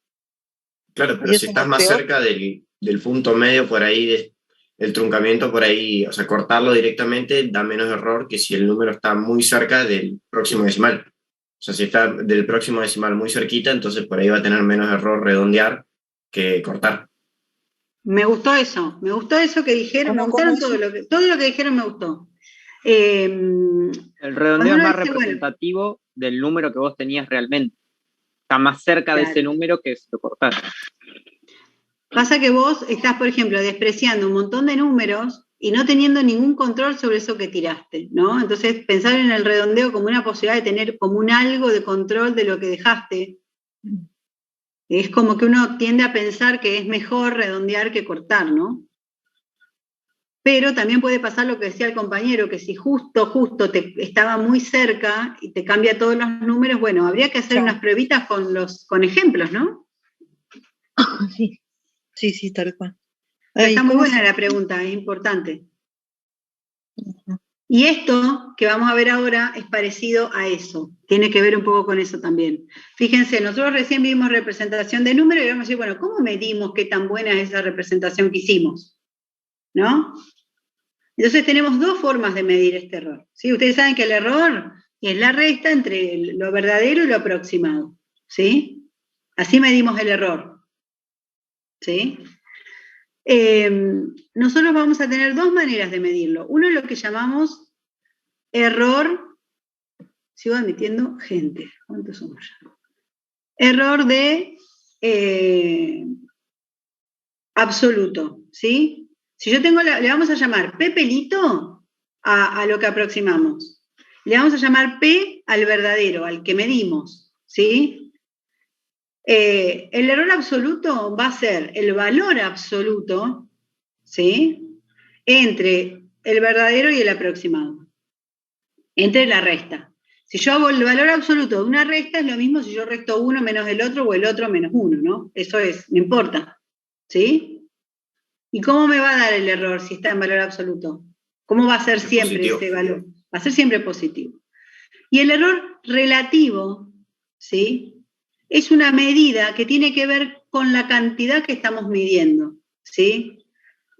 Claro, pero si estás más cerca del punto medio, por ahí, el truncamiento por ahí, o sea, cortarlo directamente da menos error que si el número está muy cerca del próximo decimal. O sea, si está del próximo decimal muy cerquita, entonces por ahí va a tener menos error redondear que cortar. Me gustó eso que dijeron, me gustaron todo lo que dijeron, me gustó. El redondeo es más representativo del número que vos tenías realmente. Está más cerca de ese número que si lo cortás. Pasa que vos estás, por ejemplo, despreciando un montón de números y no teniendo ningún control sobre eso que tiraste, ¿no? Entonces, pensar en el redondeo como una posibilidad de tener como un algo de control de lo que dejaste. Es como que uno tiende a pensar que es mejor redondear que cortar, ¿no? Pero también puede pasar lo que decía el compañero, que si justo te estaba muy cerca y te cambia todos los números, bueno, habría que hacer unas pruebitas con ejemplos, ¿no? Sí, tal cual. Está muy buena la pregunta, es importante. Y esto que vamos a ver ahora es parecido a eso, tiene que ver un poco con eso también. Fíjense, nosotros recién vimos representación de números y vamos a decir, bueno, ¿cómo medimos qué tan buena es esa representación que hicimos? ¿No? Entonces tenemos dos formas de medir este error. ¿Sí? Ustedes saben que el error es la resta entre lo verdadero y lo aproximado. ¿Sí? Así medimos el error. ¿Sí? Nosotros vamos a tener dos maneras de medirlo. Uno es lo que llamamos error, sigo admitiendo gente, ¿cuántos somos ya? Error de absoluto, ¿sí? Si yo tengo, le vamos a llamar P pelito a lo que aproximamos. Le vamos a llamar P al verdadero, al que medimos, ¿sí? El error absoluto va a ser el valor absoluto, ¿sí? Entre el verdadero y el aproximado. Entre la resta. Si yo hago el valor absoluto de una resta, es lo mismo si yo resto uno menos el otro o el otro menos uno, ¿no? Eso es, no importa, ¿sí? ¿Y cómo me va a dar el error si está en valor absoluto? ¿Cómo va a ser siempre positivo. Ese valor? Va a ser siempre positivo. Y el error relativo, ¿sí? Es una medida que tiene que ver con la cantidad que estamos midiendo, ¿sí?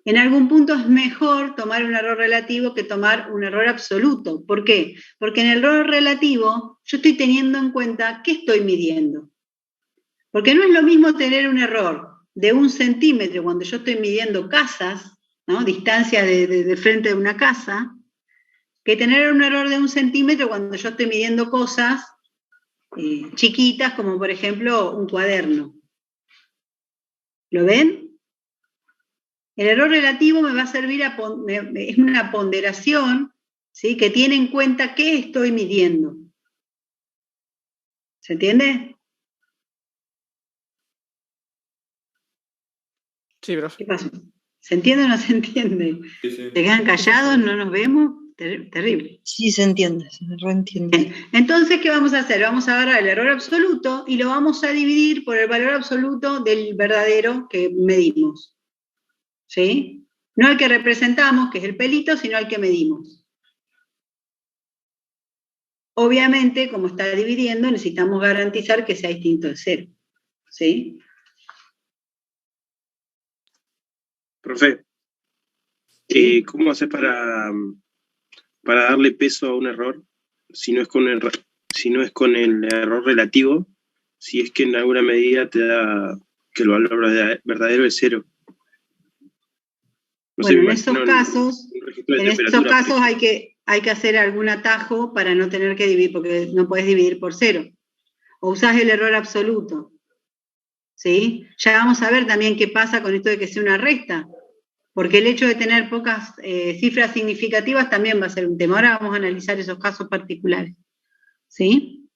En algún punto es mejor tomar un error relativo que tomar un error absoluto. ¿Por qué? Porque en el error relativo yo estoy teniendo en cuenta qué estoy midiendo. Porque no es lo mismo tener un error de 1 centímetro cuando yo estoy midiendo casas, ¿no? Distancia de frente de una casa, que tener un error de 1 centímetro cuando yo estoy midiendo cosas chiquitas, como por ejemplo un cuaderno. ¿Lo ven? El error relativo me va a servir es una ponderación, ¿sí? Que tiene en cuenta qué estoy midiendo. ¿Se entiende? Sí, profe. ¿Qué pasó? ¿Se entiende o no se entiende? Sí. ¿Se quedan callados? ¿No nos vemos? Terrible. Sí, se entiende, se reentiende. Bien. Entonces, ¿qué vamos a hacer? Vamos a agarrar el error absoluto y lo vamos a dividir por el valor absoluto del verdadero que medimos. ¿Sí? No el que representamos, que es el pelito, sino el que medimos. Obviamente, como está dividiendo, necesitamos garantizar que sea distinto de 0. ¿Sí? Profe, ¿cómo hacer para darle peso a un error si no es con el error relativo, si es que en alguna medida te da que el valor verdadero es 0? No bueno, sé, en esos casos hay que hacer algún atajo para no tener que dividir, porque no puedes dividir por 0. O usás el error absoluto. ¿Sí? Ya vamos a ver también qué pasa con esto de que sea una resta. Porque el hecho de tener pocas cifras significativas también va a ser un tema. Ahora vamos a analizar esos casos particulares. ¿Sí?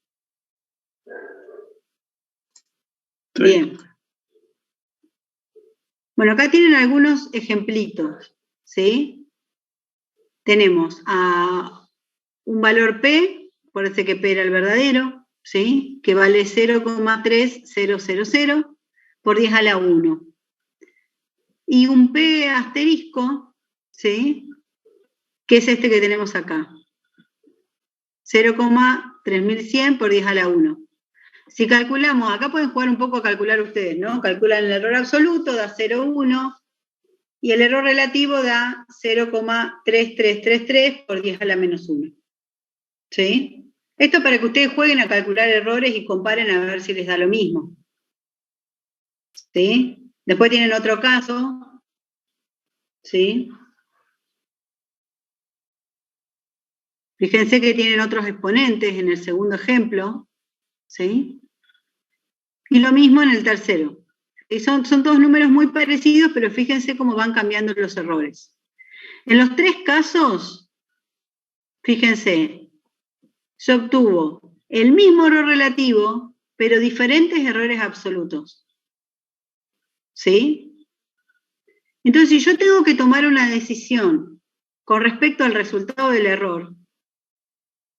Bien. Bueno, acá tienen algunos ejemplitos, ¿sí? Tenemos a un valor P, parece que P era el verdadero, ¿sí? Que vale 0,3000 por 10 a la 1. Y un P asterisco, ¿sí? Que es este que tenemos acá. 0,3100 por 10 a la 1. Si calculamos, acá pueden jugar un poco a calcular ustedes, ¿no? Calculan el error absoluto, da 0,1, y el error relativo da 0,3333 por 10 a la menos 1. ¿Sí? Esto para que ustedes jueguen a calcular errores y comparen a ver si les da lo mismo. ¿Sí? Después tienen otro caso. ¿Sí? Fíjense que tienen otros exponentes en el segundo ejemplo. ¿Sí? Y lo mismo en el tercero. Y son todos números muy parecidos, pero fíjense cómo van cambiando los errores. En los tres casos, fíjense, se obtuvo el mismo error relativo, pero diferentes errores absolutos. ¿Sí? Entonces, si yo tengo que tomar una decisión con respecto al resultado del error,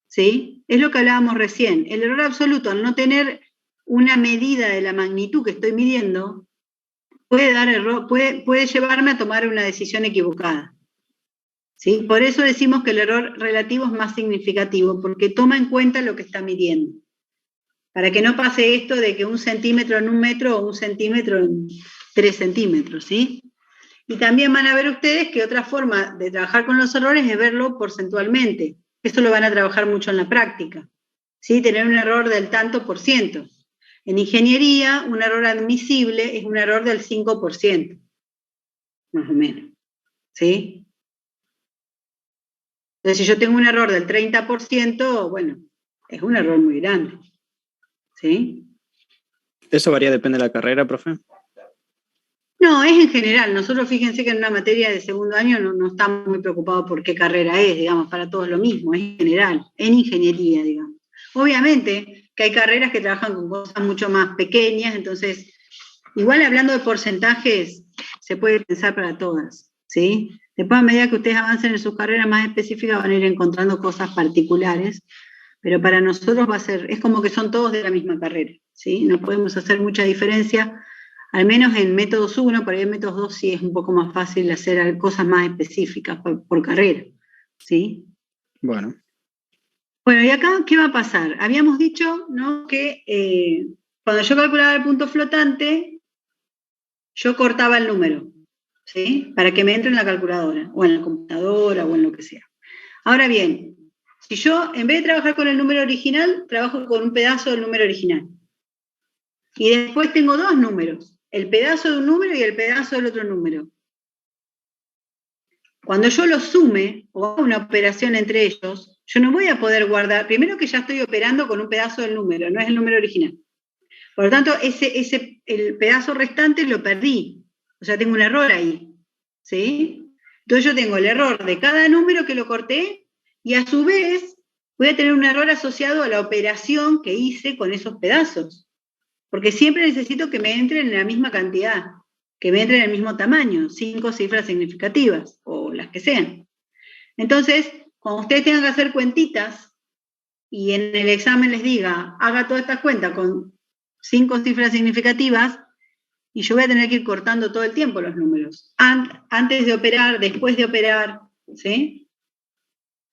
¿sí? Es lo que hablábamos recién. El error absoluto, al no tener una medida de la magnitud que estoy midiendo, puede dar error, puede llevarme a tomar una decisión equivocada. ¿Sí? Por eso decimos que el error relativo es más significativo, porque toma en cuenta lo que está midiendo. Para que no pase esto de que 1 centímetro en 1 metro o 1 centímetro en 3 centímetros, ¿sí? Y también van a ver ustedes que otra forma de trabajar con los errores es verlo porcentualmente. Esto lo van a trabajar mucho en la práctica, ¿sí? Tener un error del tanto por ciento. En ingeniería, un error admisible es un error del 5%, más o menos, ¿sí? Entonces, si yo tengo un error del 30%, bueno, es un error muy grande, ¿sí? ¿Eso varía, depende de la carrera, profe? No, es en general. Nosotros fíjense que en una materia de segundo año no estamos muy preocupados por qué carrera es, digamos, para todos lo mismo, es en general, en ingeniería, digamos. Obviamente que hay carreras que trabajan con cosas mucho más pequeñas, entonces, igual hablando de porcentajes, se puede pensar para todas, ¿sí? Después, a medida que ustedes avancen en sus carreras más específicas, van a ir encontrando cosas particulares, pero para nosotros va a ser, es como que son todos de la misma carrera, ¿sí? No podemos hacer mucha diferencia, al menos en métodos 1, por ahí en métodos 2 sí es un poco más fácil hacer cosas más específicas por carrera, ¿sí? Bueno. Bueno, y acá, ¿qué va a pasar? Habíamos dicho, ¿no?, que cuando yo calculaba el punto flotante, yo cortaba el número, ¿sí? Para que me entre en la calculadora, o en la computadora, o en lo que sea. Ahora bien, si yo, en vez de trabajar con el número original, trabajo con un pedazo del número original. Y después tengo dos números, el pedazo de un número y el pedazo del otro número. Cuando yo los sume, o hago una operación entre ellos, yo no voy a poder guardar, primero que ya estoy operando con un pedazo del número, no es el número original. Por lo tanto, el pedazo restante lo perdí, o sea, tengo un error ahí, ¿sí? Entonces yo tengo el error de cada número que lo corté, y a su vez voy a tener un error asociado a la operación que hice con esos pedazos. Porque siempre necesito que me entren en la misma cantidad, que me entren en el mismo tamaño, 5 cifras significativas, o las que sean. Entonces, cuando ustedes tengan que hacer cuentitas, y en el examen les diga, haga todas estas cuentas con 5 cifras significativas, y yo voy a tener que ir cortando todo el tiempo los números, antes de operar, después de operar, ¿sí?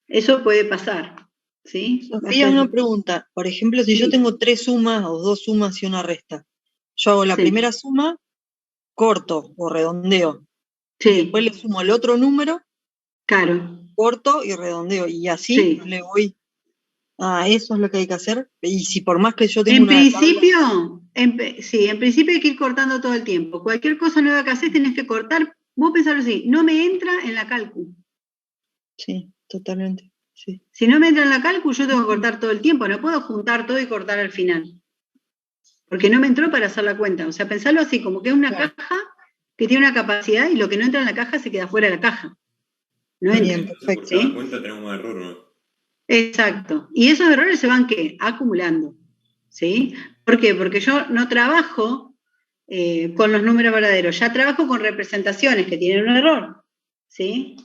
Eso puede pasar, ¿sí? Sofía, una pregunta. Por ejemplo, si yo tengo 3 sumas o 2 sumas y una resta, yo hago la primera suma, corto o redondeo. Sí. Y después le sumo el otro número, claro, corto y redondeo. Y así le voy. Eso es lo que hay que hacer. Y si por más que yo tenga en principio, en principio hay que ir cortando todo el tiempo. Cualquier cosa nueva que haces tenés que cortar. Vos pensarlo así, no me entra en la cálculo. Sí, totalmente. Sí. Si no me entra en la cálculo, yo tengo que cortar todo el tiempo. No puedo juntar todo y cortar al final. Porque no me entró para hacer la cuenta. O sea, pensarlo así, como que es una caja que tiene una capacidad y lo que no entra en la caja se queda fuera de la caja. No entra. Bien, perfecto. Por cada cuenta tenemos un error, ¿no? Exacto. Y esos errores se van, ¿qué? Acumulando. ¿Sí? ¿Por qué? Porque yo no trabajo con los números verdaderos, ya trabajo con representaciones que tienen un error. ¿Sí?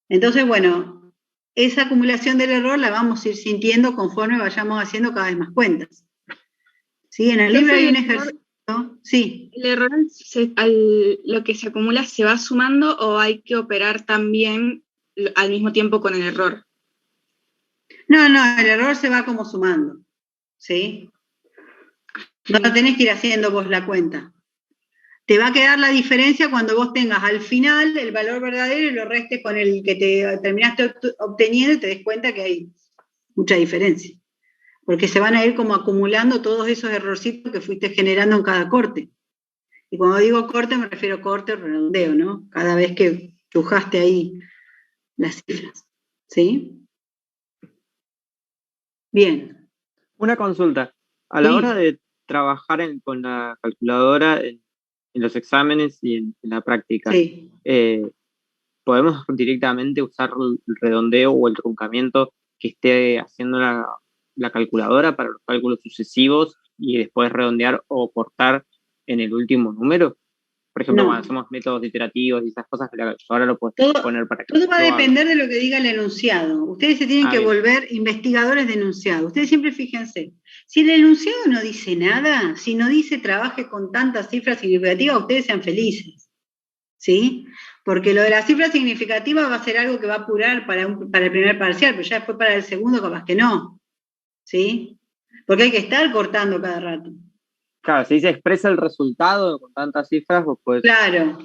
Entonces, bueno, esa acumulación del error la vamos a ir sintiendo conforme vayamos haciendo cada vez más cuentas. ¿Sí? En el libro hay un ejercicio. Sí. ¿El error, lo que se acumula, se va sumando o hay que operar también al mismo tiempo con el error? No, el error se va como sumando. ¿Sí? No tenés que ir haciendo vos la cuenta. Te va a quedar la diferencia cuando vos tengas al final el valor verdadero y lo restes con el que te terminaste obteniendo y te des cuenta que hay mucha diferencia. porque se van a ir como acumulando todos esos errorcitos que fuiste generando en cada corte. Y cuando digo corte me refiero a corte o redondeo, ¿no? Cada vez que chujaste ahí las cifras, ¿sí? Bien. Una consulta. A la hora de trabajar con la calculadora en los exámenes y en la práctica, ¿podemos directamente usar el redondeo o el truncamiento que esté haciendo la calculadora para los cálculos sucesivos y después redondear o cortar en el último número? Por ejemplo, cuando hacemos métodos iterativos y esas cosas, ahora lo puedes poner para que todo va a depender de lo que diga el enunciado. Ustedes se tienen que volver investigadores de enunciado. Ustedes siempre fíjense, si el enunciado no dice nada, si no dice trabaje con tantas cifras significativas, ustedes sean felices, ¿sí? Porque lo de la cifra significativa va a ser algo que va a apurar para el primer parcial, pero ya después para el segundo capaz que no, ¿sí? Porque hay que estar cortando cada rato. Claro, si se expresa el resultado con tantas cifras, vos podés... Claro.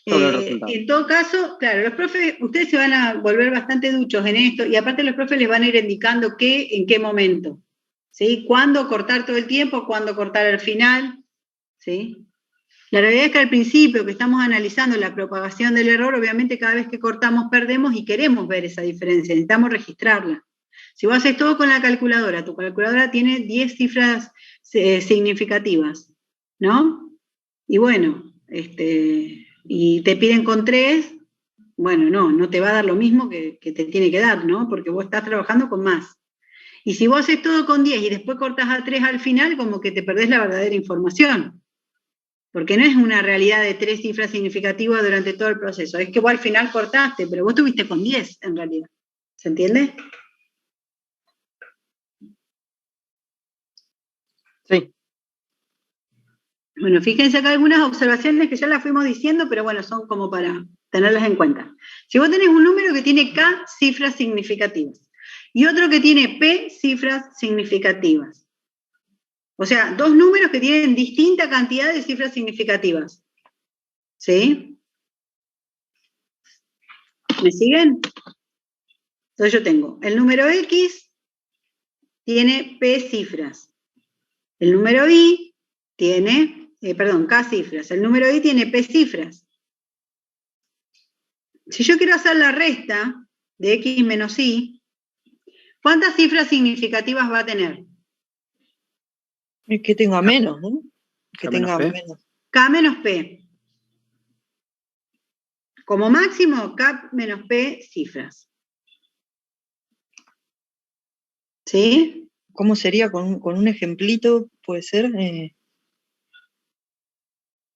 En todo caso, claro, los profes, ustedes se van a volver bastante duchos en esto, y aparte los profes les van a ir indicando en qué momento, ¿sí? Cuándo cortar todo el tiempo, cuándo cortar al final, ¿sí? La realidad es que al principio que estamos analizando la propagación del error, obviamente cada vez que cortamos perdemos y queremos ver esa diferencia, necesitamos registrarla. Si vos haces todo con la calculadora, tu calculadora tiene 10 cifras significativas, ¿no? Y bueno, y te piden con 3, bueno, no te va a dar lo mismo que te tiene que dar, ¿no? Porque vos estás trabajando con más. Y si vos haces todo con 10 y después cortás a 3 al final, como que te perdés la verdadera información. Porque no es una realidad de 3 cifras significativas durante todo el proceso. Es que vos al final cortaste, pero vos estuviste con 10 en realidad. ¿Se entiende? Sí. Bueno, fíjense acá algunas observaciones que ya las fuimos diciendo, pero bueno, son como para tenerlas en cuenta. Si vos tenés un número que tiene K cifras significativas y otro que tiene P cifras significativas, o sea, dos números que tienen distinta cantidad de cifras significativas, ¿sí? ¿Me siguen? Entonces yo tengo el número X tiene P cifras, el número Y tiene, K cifras, el número Y tiene P cifras. Si yo quiero hacer la resta de X menos Y, ¿cuántas cifras significativas va a tener? Que tenga menos, ¿no? Que tenga menos. K menos P. Como máximo, K menos P cifras. ¿Sí? ¿Cómo sería? ¿Con un ejemplito puede ser?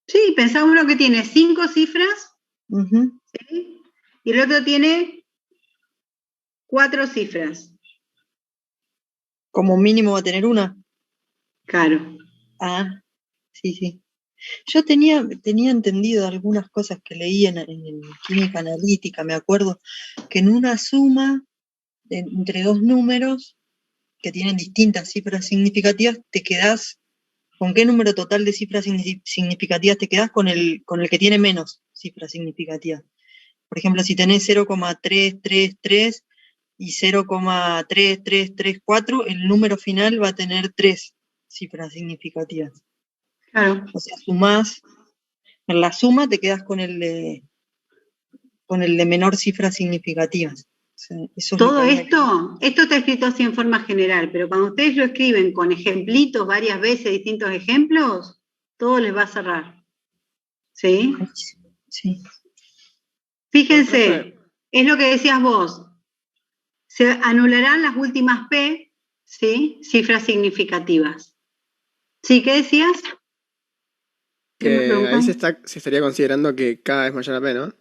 Sí, pensá uno que tiene 5 cifras, ¿sí? Y el otro tiene 4 cifras. Como mínimo va a tener una. Claro. Ah, sí. Yo tenía entendido algunas cosas que leí en química analítica, me acuerdo, que en una suma entre dos números que tienen distintas cifras significativas, te quedás, ¿con qué número total de cifras significativas te quedás? Con el que tiene menos cifras significativas. Por ejemplo, si tenés 0,333 y 0,3334, el número final va a tener 3 cifras significativas. Claro. O sea, sumás, en la suma te quedás con el de menor cifras significativas. O sea, eso todo esto está escrito así en forma general, pero cuando ustedes lo escriben con ejemplitos varias veces, distintos ejemplos, todo les va a cerrar. ¿Sí? Sí. Fíjense, es lo que decías vos. Se anularán las últimas P, ¿sí? Cifras significativas. ¿Sí? ¿Qué decías? Que ahí se estaría considerando que K es mayor a P, ¿no?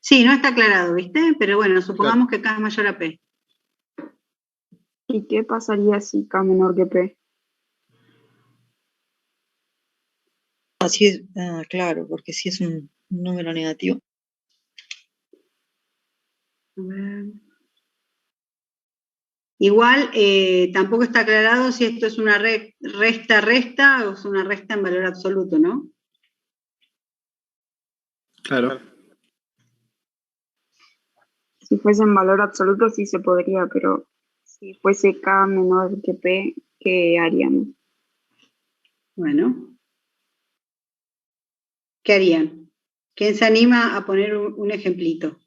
Sí, no está aclarado, ¿viste? Pero bueno, supongamos que K es mayor a P. ¿Y qué pasaría si K menor que P? Así es, claro, porque si es un número negativo. Igual tampoco está aclarado si esto es una resta o es una resta en valor absoluto, ¿no? Claro. Si fuese en valor absoluto sí se podría, pero si fuese K menor que P, ¿qué haríamos? Bueno, ¿qué harían? ¿Quién se anima a poner un ejemplito?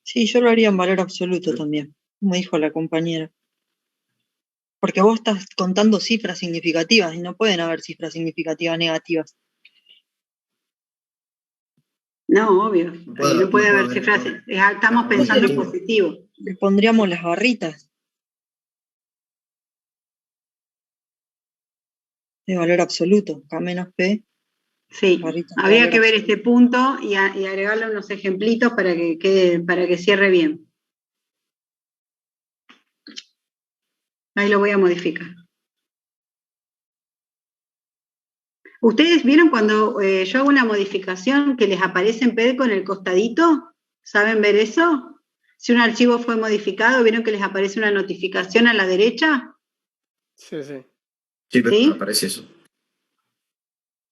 Sí, yo lo haría en valor absoluto también, como dijo la compañera. Porque vos estás contando cifras significativas y no pueden haber cifras significativas negativas. No, obvio. No puede haber cifras. Estamos pensando en positivo. Le pondríamos las barritas de valor absoluto, K menos P. Sí, había que ver este punto y agregarle unos ejemplitos para que cierre bien. Ahí lo voy a modificar. ¿Ustedes vieron cuando yo hago una modificación que les aparece en PED con el costadito? ¿Saben ver eso? Si un archivo fue modificado, ¿vieron que les aparece una notificación a la derecha? Sí, sí. Sí, pero ¿Sí? me aparece eso.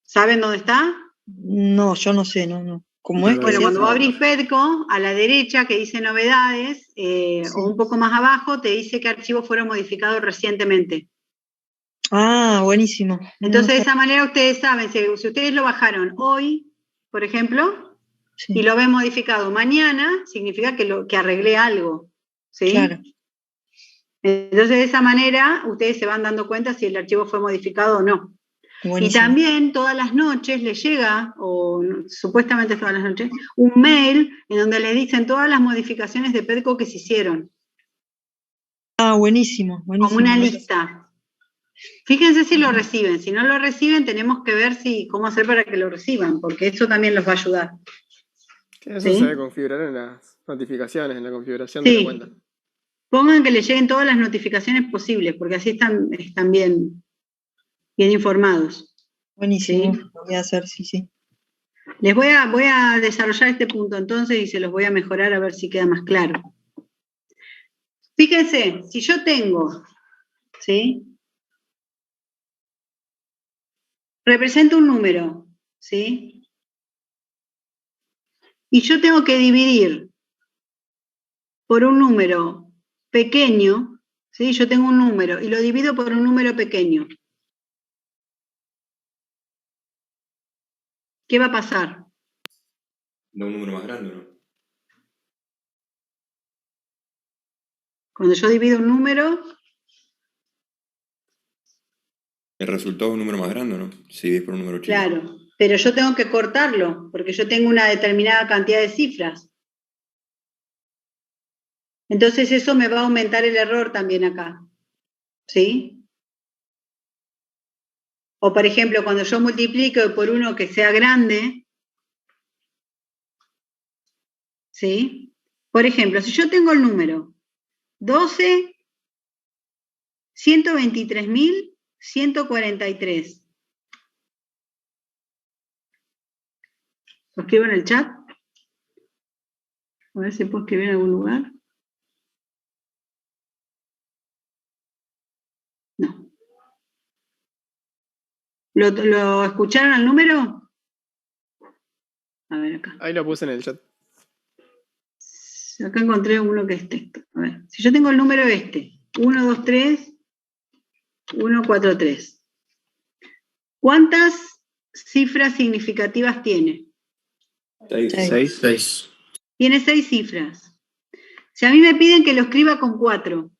¿Saben dónde está? No, yo no sé, no. ¿Cómo es? Bueno, cuando vos abrís PEDCO, a la derecha que dice novedades, o un poco más abajo, te dice qué archivos fueron modificados recientemente. Ah, buenísimo. Entonces, de esa manera ustedes saben, si ustedes lo bajaron hoy, por ejemplo, y lo ven modificado mañana, significa que arreglé algo. ¿Sí? Claro. Entonces, de esa manera, ustedes se van dando cuenta si el archivo fue modificado o no. Buenísimo. Y también todas las noches les llega, o supuestamente todas las noches, un mail en donde les dicen todas las modificaciones de PEDCO que se hicieron. Ah, buenísimo, buenísimo. Como una lista. Fíjense si lo reciben. Si no lo reciben, tenemos que ver cómo hacer para que lo reciban, porque eso también los va a ayudar. Eso se debe configurar en las notificaciones, en la configuración de la cuenta. Pongan que les lleguen todas las notificaciones posibles, porque así están bien informados. Buenísimo, lo voy a hacer, sí. Les voy a desarrollar este punto entonces y se los voy a mejorar a ver si queda más claro. Fíjense, si yo tengo, ¿sí? Represento un número, ¿sí? Y yo tengo que dividir por un número pequeño, ¿sí? Yo tengo un número y lo divido por un número pequeño. ¿Qué va a pasar? Da un número más grande, ¿no? Cuando yo divido un número... El resultado es un número más grande, ¿no? Si divides por un número chico. Claro, pero yo tengo que cortarlo, porque yo tengo una determinada cantidad de cifras. Entonces eso me va a aumentar el error también acá. ¿Sí? O por ejemplo, cuando yo multiplico por uno que sea grande, ¿sí? Por ejemplo, si yo tengo el número 12.123.143. ¿Lo escribo en el chat? A ver si puedo escribir en algún lugar. No. ¿Lo escucharon al número? A ver acá. Ahí lo puse en el chat. Acá encontré uno que es texto. A ver, si yo tengo el número 123, 143. ¿Cuántas cifras significativas tiene? 6. Tiene 6 cifras. Si a mí me piden que lo escriba con 4.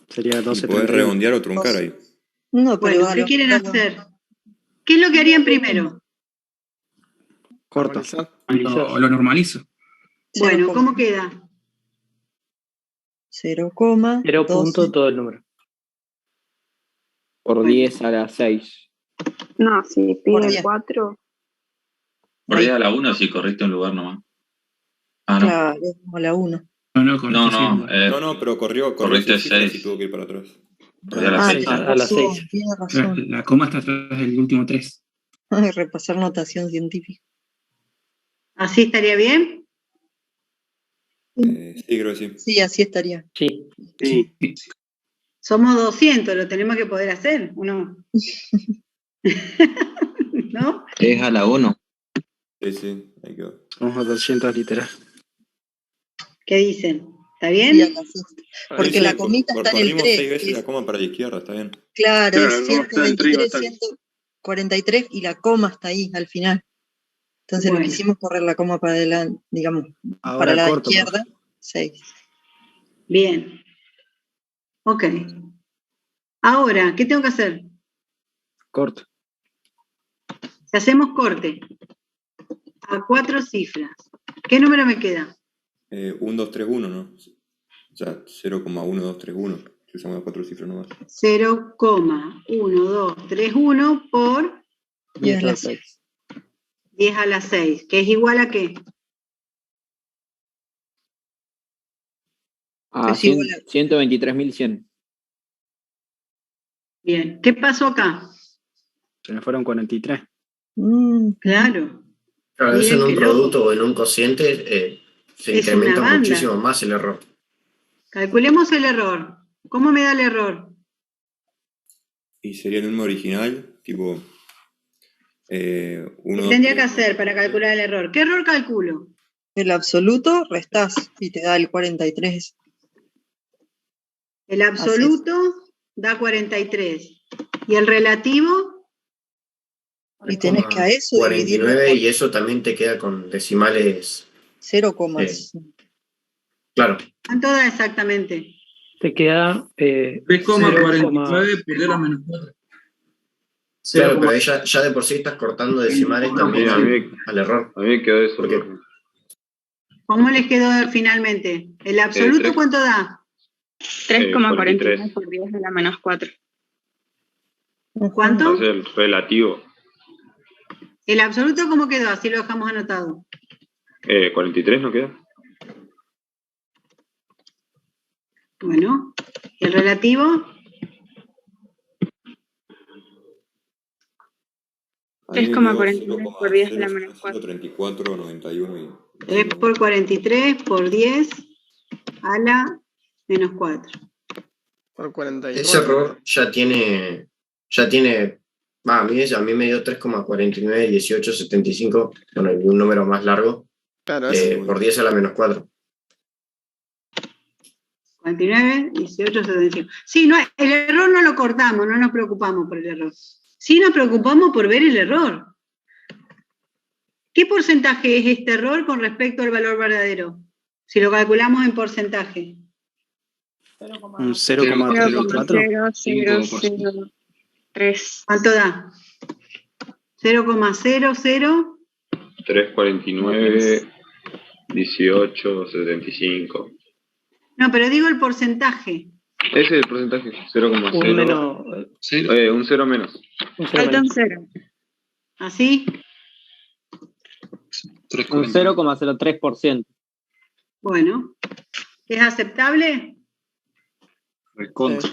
Sería 12. ¿Podés redondear o truncar ahí? No, pero bueno, ¿qué quieren hacer? ¿Qué es lo que harían primero? Corto. O lo normalizo. Bueno, ¿cómo queda? 0, 0 punto todo el número. Por 10 a la 6. No, si pide 4. Por ahí a la 1 si corriste un lugar nomás. Ah, no. Claro, a la 1. No, pero corriste 6 y tuvo que ir para atrás. Por ahí a la 6. A la 6. Tiene razón. La coma está atrás del último 3. Repasar notación científica. ¿Así estaría bien? Sí, creo que sí. Sí, así estaría. Sí. Somos 200, lo tenemos que poder hacer, ¿o no? ¿No? Es a la 1. Sí, ahí quedó. Vamos a 200 literal. ¿Qué dicen? ¿Está Y bien? acá sí. Porque la comita está en el Corrimos 3. 6 veces la coma para la izquierda, está bien. Claro, Claro, es la coma está en el 3 y va a estar. 143 y la coma está ahí al final. Entonces Bueno. le quisimos correr la coma para adelante, digamos, Ahora para la corto, izquierda, 6. Bien. Ok. Ahora, ¿qué tengo que hacer? Corto. Si hacemos corte a 4 cifras, ¿qué número me queda? 1, 2, 3, 1, ¿no? O sea, 0,1231. Si usamos las 4 cifras nomás. 0,1231 por 10 a la 6. 10 a la 6, que es igual a qué? A 123.100. Bien. ¿Qué pasó acá? Se me fueron 43. Claro. Claro, eso Miren en un qué producto o en un cociente se Es incrementa una banda. muchísimo más el error. Calculemos el error. ¿Cómo me da el error? Y sería el número original, tipo... ¿Qué tendría que hacer para calcular el error? ¿Qué error calculo? El absoluto restás y te da el 43. El absoluto da 43. ¿Y el relativo? Y tenés que a eso 49 y eso también te queda con decimales. 0, Claro. ¿Cuánto da exactamente? Te queda 3,49 por 10 a la menos 4. Claro, pero ahí ya de por sí estás cortando decimales también al error. A mí me quedó eso. Porque ¿Cómo les quedó finalmente? ¿El absoluto cuánto da? 3,49 por 10 a la menos 4. ¿Cuánto? Entonces el relativo. ¿El absoluto cómo quedó? Así lo dejamos anotado. 43 no queda. Bueno, ¿el relativo? 3,49 por 10 a la menos 4. 34, 91 y... 3 por 43 por 10 a la menos 4. Por 49. ese error ya tiene, a mí me dio 3,49, 18, 75, bueno, y un número más largo, Claro, por 10 a la menos 4. 49, 18, 75. Sí, no, el error no lo cortamos, no nos preocupamos por el error. Sí nos preocupamos por ver el error. ¿Qué porcentaje es este error con respecto al valor verdadero? Si lo calculamos en porcentaje. Un 0,04. 0,0003. ¿Cuánto da? 0,00. 3,49, 18, 75. No, pero digo el porcentaje. Ese es el porcentaje, 0,0. Un 0 menos. Falta un 0. ¿Así? Un 0,03%. Bueno. ¿Es aceptable? Recontra.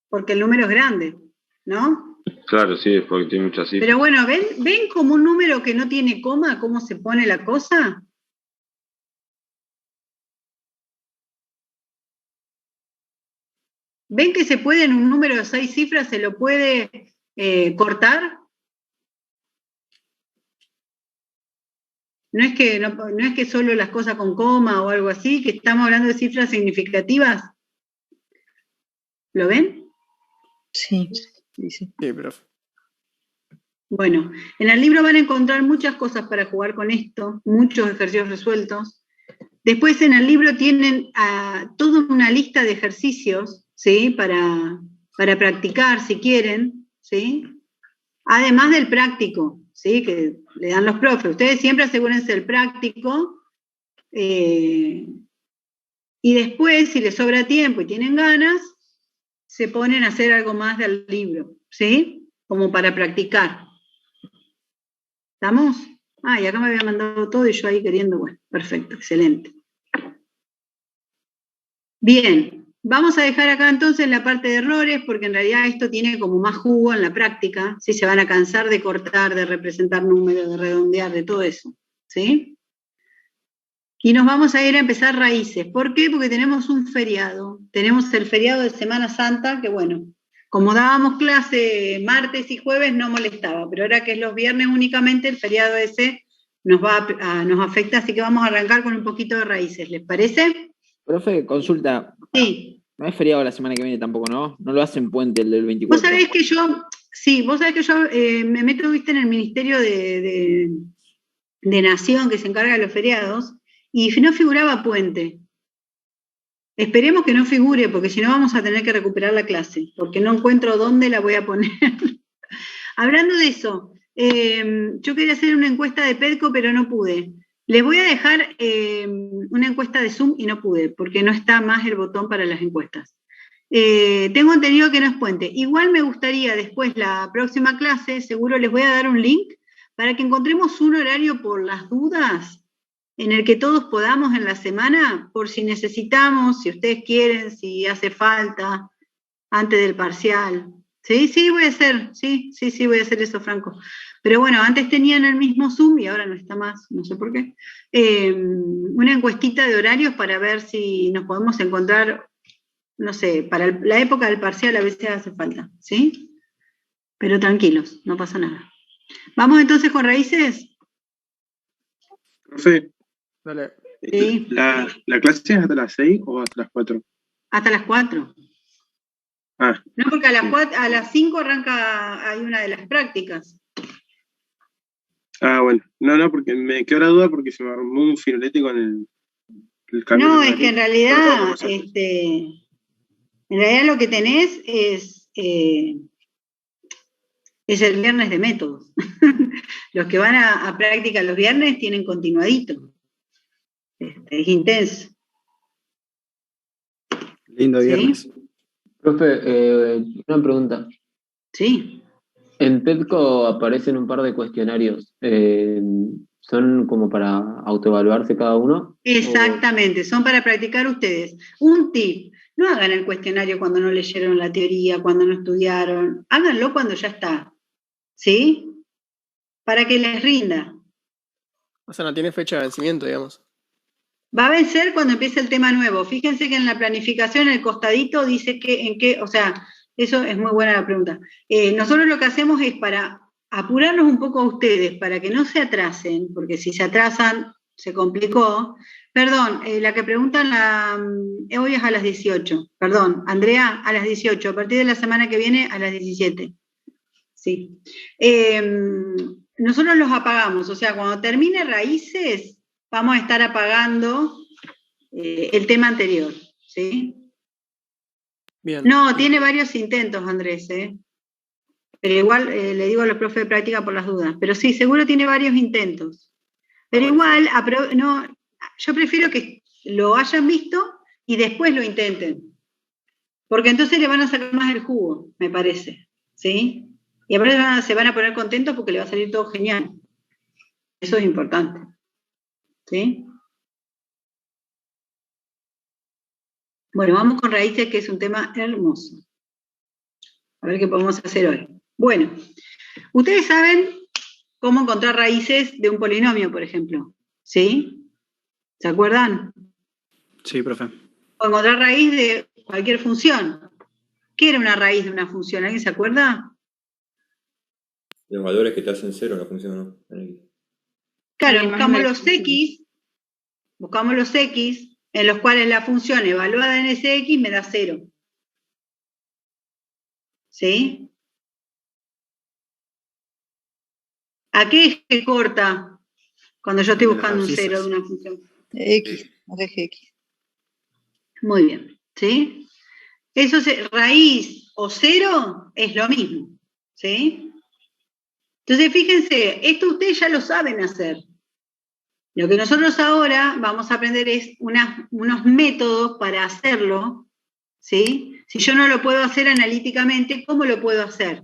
Porque el número es grande, ¿no? Claro, sí, es porque tiene muchas cifras. Pero bueno, ¿ven como un número que no tiene coma, cómo se pone la cosa? ¿Ven que se puede en un número de 6 cifras, se lo puede cortar? No es que solo las cosas con coma o algo así, que estamos hablando de cifras significativas. ¿Lo ven? Sí. Sí, profe. Bueno, en el libro van a encontrar muchas cosas para jugar con esto, muchos ejercicios resueltos. Después en el libro tienen toda una lista de ejercicios, ¿sí? Para practicar si quieren, ¿sí? Además del práctico, ¿sí? Que le dan los profes. Ustedes siempre asegúrense del práctico y después, si les sobra tiempo y tienen ganas, se ponen a hacer algo más del libro, ¿sí? Como para practicar. ¿Estamos? Y acá me había mandado todo y yo ahí queriendo, bueno, perfecto, excelente. Bien, vamos a dejar acá entonces la parte de errores, porque en realidad esto tiene como más jugo en la práctica, ¿sí? Se van a cansar de cortar, de representar números, de redondear, de todo eso, ¿sí? Y nos vamos a ir a empezar raíces. ¿Por qué? Porque tenemos un feriado. Tenemos el feriado de Semana Santa, que bueno, Como dábamos clase martes y jueves no molestaba, pero ahora que es los viernes únicamente, el feriado ese nos afecta, así que vamos a arrancar con un poquito de raíces, ¿les parece? Profe, consulta. Sí. No es feriado la semana que viene tampoco, ¿no? No lo hacen puente el del 24. Vos sabés que yo me meto, viste, en el Ministerio de Nación que se encarga de los feriados, y no figuraba puente. Esperemos que no figure, porque si no vamos a tener que recuperar la clase, porque no encuentro dónde la voy a poner. Hablando de eso, yo quería hacer una encuesta de PEDCO, pero no pude. Les voy a dejar una encuesta de Zoom y no pude, porque no está más el botón para las encuestas. Tengo entendido que no es puente. Igual me gustaría después, la próxima clase, seguro les voy a dar un link para que encontremos un horario por las dudas en el que todos podamos en la semana, por si necesitamos, si ustedes quieren, si hace falta, antes del parcial. Sí, voy a hacer, sí, voy a hacer eso, Franco. Pero bueno, antes tenían el mismo Zoom y ahora no está más, no sé por qué. Una encuestita de horarios para ver si nos podemos encontrar, no sé, para la época del parcial a veces hace falta, ¿sí? Pero tranquilos, no pasa nada. ¿Vamos entonces con raíces? Profe. Dale. Sí. ¿La clase es hasta las 6 o hasta las 4? Hasta las 4. Ah. No, porque a las 5 arranca, hay una de las prácticas. Ah, bueno. No, porque me quedó la duda porque se me armó un firulete con el cambio. No, es que en realidad, lo que tenés es el viernes de métodos. Los que van a práctica los viernes tienen continuadito. Es intenso. Lindo viernes. ¿Sí? Profe, una pregunta. Sí. En PEDCO aparecen un par de cuestionarios. ¿Son como para autoevaluarse cada uno? Exactamente, son para practicar ustedes. Un tip, no hagan el cuestionario cuando no leyeron la teoría, cuando no estudiaron. Háganlo cuando ya está. ¿Sí? Para que les rinda. O sea, no tiene fecha de vencimiento, digamos. Va a vencer cuando empiece el tema nuevo. Fíjense que en la planificación, en el costadito, dice o sea, eso es muy buena la pregunta. Nosotros lo que hacemos es para apurarnos un poco a ustedes, para que no se atrasen, porque si se atrasan, se complicó. Perdón, la que preguntan hoy es a las 18. Perdón, Andrea, a las 18. A partir de la semana que viene, a las 17. Sí. Nosotros los apagamos, o sea, cuando termine raíces, vamos a estar apagando el tema anterior, ¿sí? Bien. No, tiene varios intentos, Andrés, pero igual le digo a los profes de práctica por las dudas, pero sí, seguro tiene varios intentos. Pero igual, yo prefiero que lo hayan visto y después lo intenten, porque entonces le van a sacar más el jugo, me parece, ¿sí? Y aparte se van a poner contentos porque le va a salir todo genial. Eso es importante. ¿Sí? Bueno, vamos con raíces, que es un tema hermoso. A ver qué podemos hacer hoy. Bueno, ustedes saben cómo encontrar raíces de un polinomio, por ejemplo. ¿Sí? ¿Se acuerdan? Sí, profe. O encontrar raíz de cualquier función. ¿Qué era una raíz de una función? ¿Alguien se acuerda? Los valores que te hacen cero en la función, ¿no? Claro, buscamos los x, en los cuales la función evaluada en ese x me da 0. ¿Sí? ¿A qué eje corta cuando yo estoy buscando un 0 de una función? X, al eje X. Muy bien, ¿sí? Eso raíz o 0 es lo mismo, ¿sí? Entonces, fíjense, esto ustedes ya lo saben hacer. Lo que nosotros ahora vamos a aprender es unos métodos para hacerlo, ¿sí? Si yo no lo puedo hacer analíticamente, ¿cómo lo puedo hacer?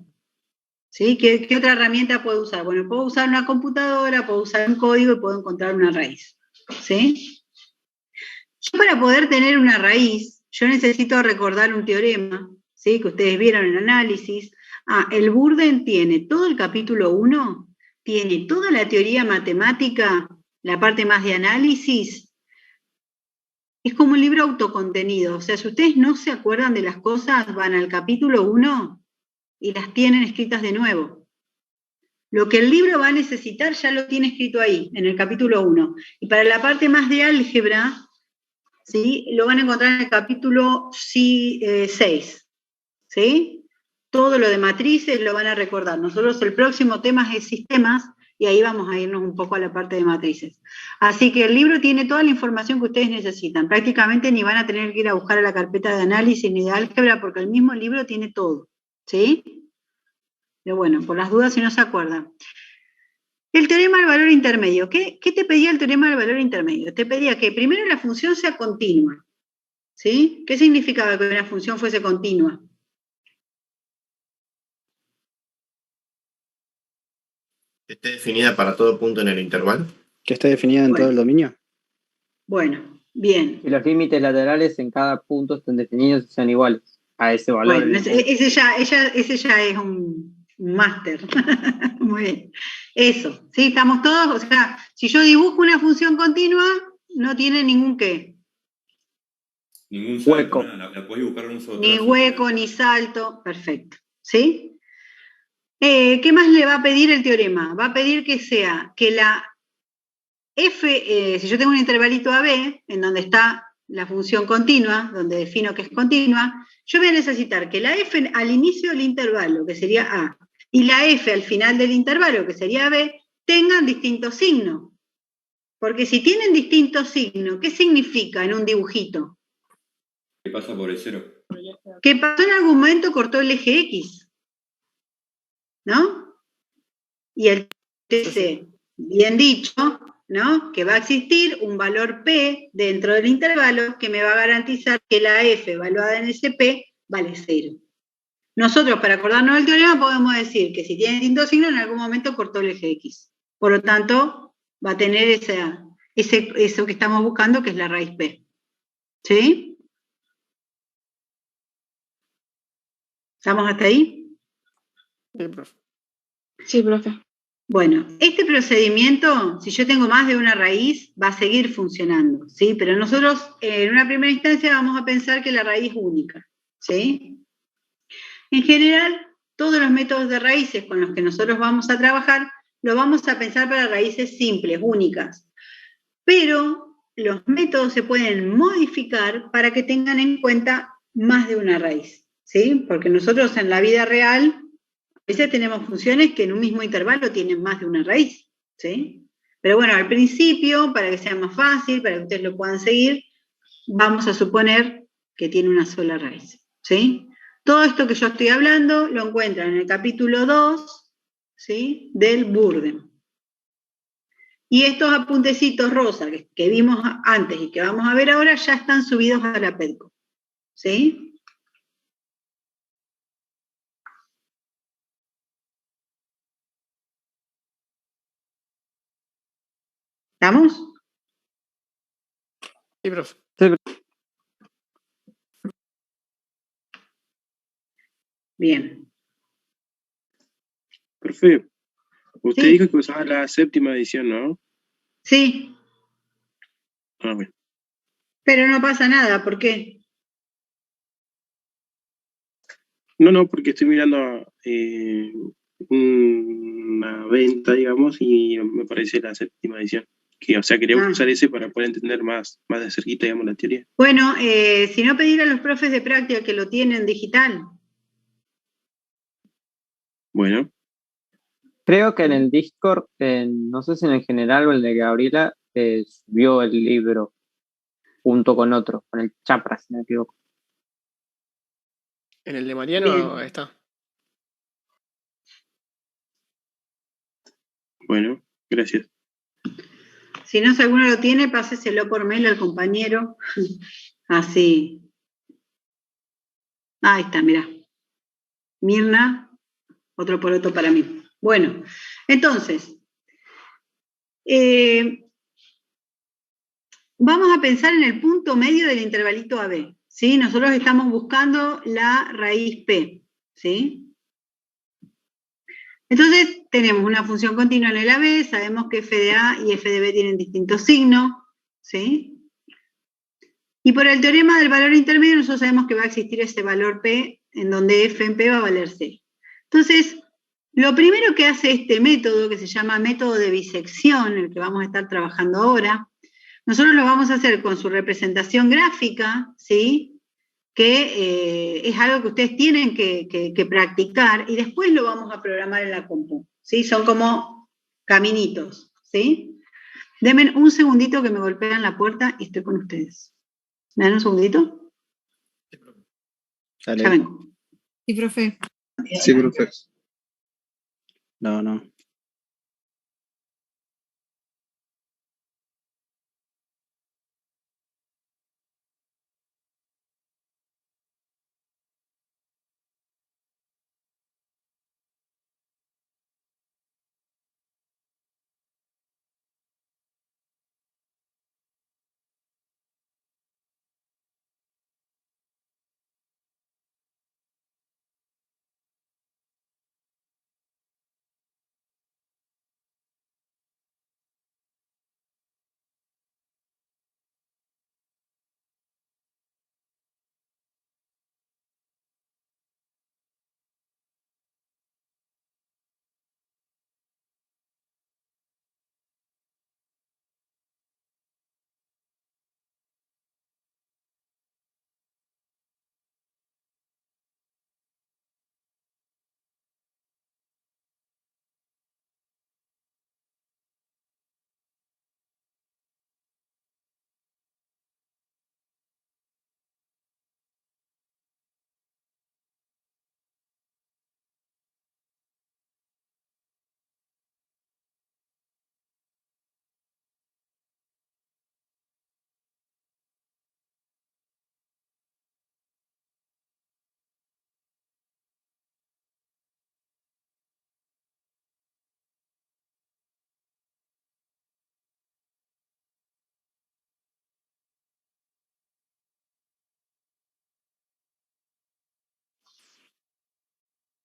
¿Sí? ¿Qué otra herramienta puedo usar? Bueno, puedo usar una computadora, puedo usar un código y puedo encontrar una raíz, ¿sí? Yo para poder tener una raíz, yo necesito recordar un teorema, ¿sí? Que ustedes vieron en análisis. El Burden tiene todo el capítulo 1, tiene toda la teoría matemática, la parte más de análisis. Es como un libro autocontenido, o sea, si ustedes no se acuerdan de las cosas, van al capítulo 1 y las tienen escritas de nuevo. Lo que el libro va a necesitar ya lo tiene escrito ahí, en el capítulo 1. Y para la parte más de álgebra, ¿sí? Lo van a encontrar en el capítulo 6. ¿Sí? Todo lo de matrices lo van a recordar. Nosotros el próximo tema es sistemas, y ahí vamos a irnos un poco a la parte de matrices. Así que el libro tiene toda la información que ustedes necesitan. Prácticamente ni van a tener que ir a buscar a la carpeta de análisis ni de álgebra, porque el mismo libro tiene todo. ¿Sí? Pero bueno, por las dudas si no se acuerdan. El teorema del valor intermedio. ¿Qué te pedía el teorema del valor intermedio? Te pedía que primero la función sea continua. ¿Sí? ¿Qué significaba que una función fuese continua? Que esté definida para todo punto en el intervalo. Que esté definida en todo el dominio. Bueno, bien. Y los límites laterales en cada punto estén definidos y sean iguales a ese valor. Bueno, ese ya es un máster. Muy bien. Eso, ¿sí? Estamos todos, o sea, si yo dibujo una función continua, no tiene ningún qué. Ningún salto, hueco. La podés dibujar en un solo ni hueco, ni salto. Perfecto. ¿Sí? ¿Qué más le va a pedir el teorema? Va a pedir que sea que la f, si yo tengo un intervalito AB, en donde está la función continua, donde defino que es continua, yo voy a necesitar que la f al inicio del intervalo, que sería A, y la f al final del intervalo, que sería B, tengan distintos signos. Porque si tienen distintos signos, ¿qué significa en un dibujito? ¿Qué pasa por el cero? Que pasó en algún momento, cortó el eje X. ¿No? Y el TC, bien dicho, ¿no? Que va a existir un valor P dentro del intervalo que me va a garantizar que la F evaluada en ese P vale 0. Nosotros, para acordarnos del teorema, podemos decir que si tiene distintos signos, en algún momento cortó el eje X. Por lo tanto, va a tener eso que estamos buscando, que es la raíz P. ¿Sí? ¿Estamos hasta ahí? Sí, profe. Sí, profe. Bueno, este procedimiento, si yo tengo más de una raíz, va a seguir funcionando, ¿sí? Pero nosotros, en una primera instancia, vamos a pensar que la raíz es única, ¿sí? En general, todos los métodos de raíces con los que nosotros vamos a trabajar, lo vamos a pensar para raíces simples, únicas. Pero los métodos se pueden modificar para que tengan en cuenta más de una raíz, ¿sí? Porque nosotros en la vida real a veces tenemos funciones que en un mismo intervalo tienen más de una raíz, ¿sí? Pero bueno, al principio, para que sea más fácil, para que ustedes lo puedan seguir, vamos a suponer que tiene una sola raíz, ¿sí? Todo esto que yo estoy hablando lo encuentran en el capítulo 2, ¿sí? Del Burdem. Y estos apuntecitos rosa que vimos antes y que vamos a ver ahora ya están subidos a la PEDCO, ¿sí? ¿Estamos? Sí, profe. Bien. Profe, usted Sí. dijo que usaba la 7ª edición, ¿no? Sí. Ah, bueno. Pero no pasa nada, ¿por qué? No, porque estoy mirando una venta, digamos, y me parece la 7ª edición. O sea, quería usar ese para poder entender más de cerquita, digamos, la teoría. Bueno, si no, pedir a los profes de práctica que lo tienen digital. Bueno. Creo que en el Discord, no sé si en el general o el de Gabriela, subió el libro junto con otro, con el Chapra, si no me equivoco. En el de Mariano Bien. está. Bueno, gracias. Si no, si alguno lo tiene, páseselo por mail al compañero. Así. Ahí está, mirá. Mirna, otro poroto para mí. Bueno, entonces, vamos a pensar en el punto medio del intervalito AB, ¿sí? Nosotros estamos buscando la raíz P, ¿sí? Entonces, tenemos una función continua en el AB, sabemos que f de A y f de B tienen distintos signos, ¿sí? Y por el teorema del valor intermedio, nosotros sabemos que va a existir ese valor P, en donde f en P va a valer 0. Entonces, lo primero que hace este método, que se llama método de bisección, el que vamos a estar trabajando ahora, nosotros lo vamos a hacer con su representación gráfica, ¿sí? Que es algo que ustedes tienen que practicar, y después lo vamos a programar en la compu, ¿sí? Son como caminitos, ¿sí? Denme un segundito que me golpean la puerta y estoy con ustedes. ¿Me dan un segundito? Dale. Ya vengo. Sí, profe. Sí, profe. No.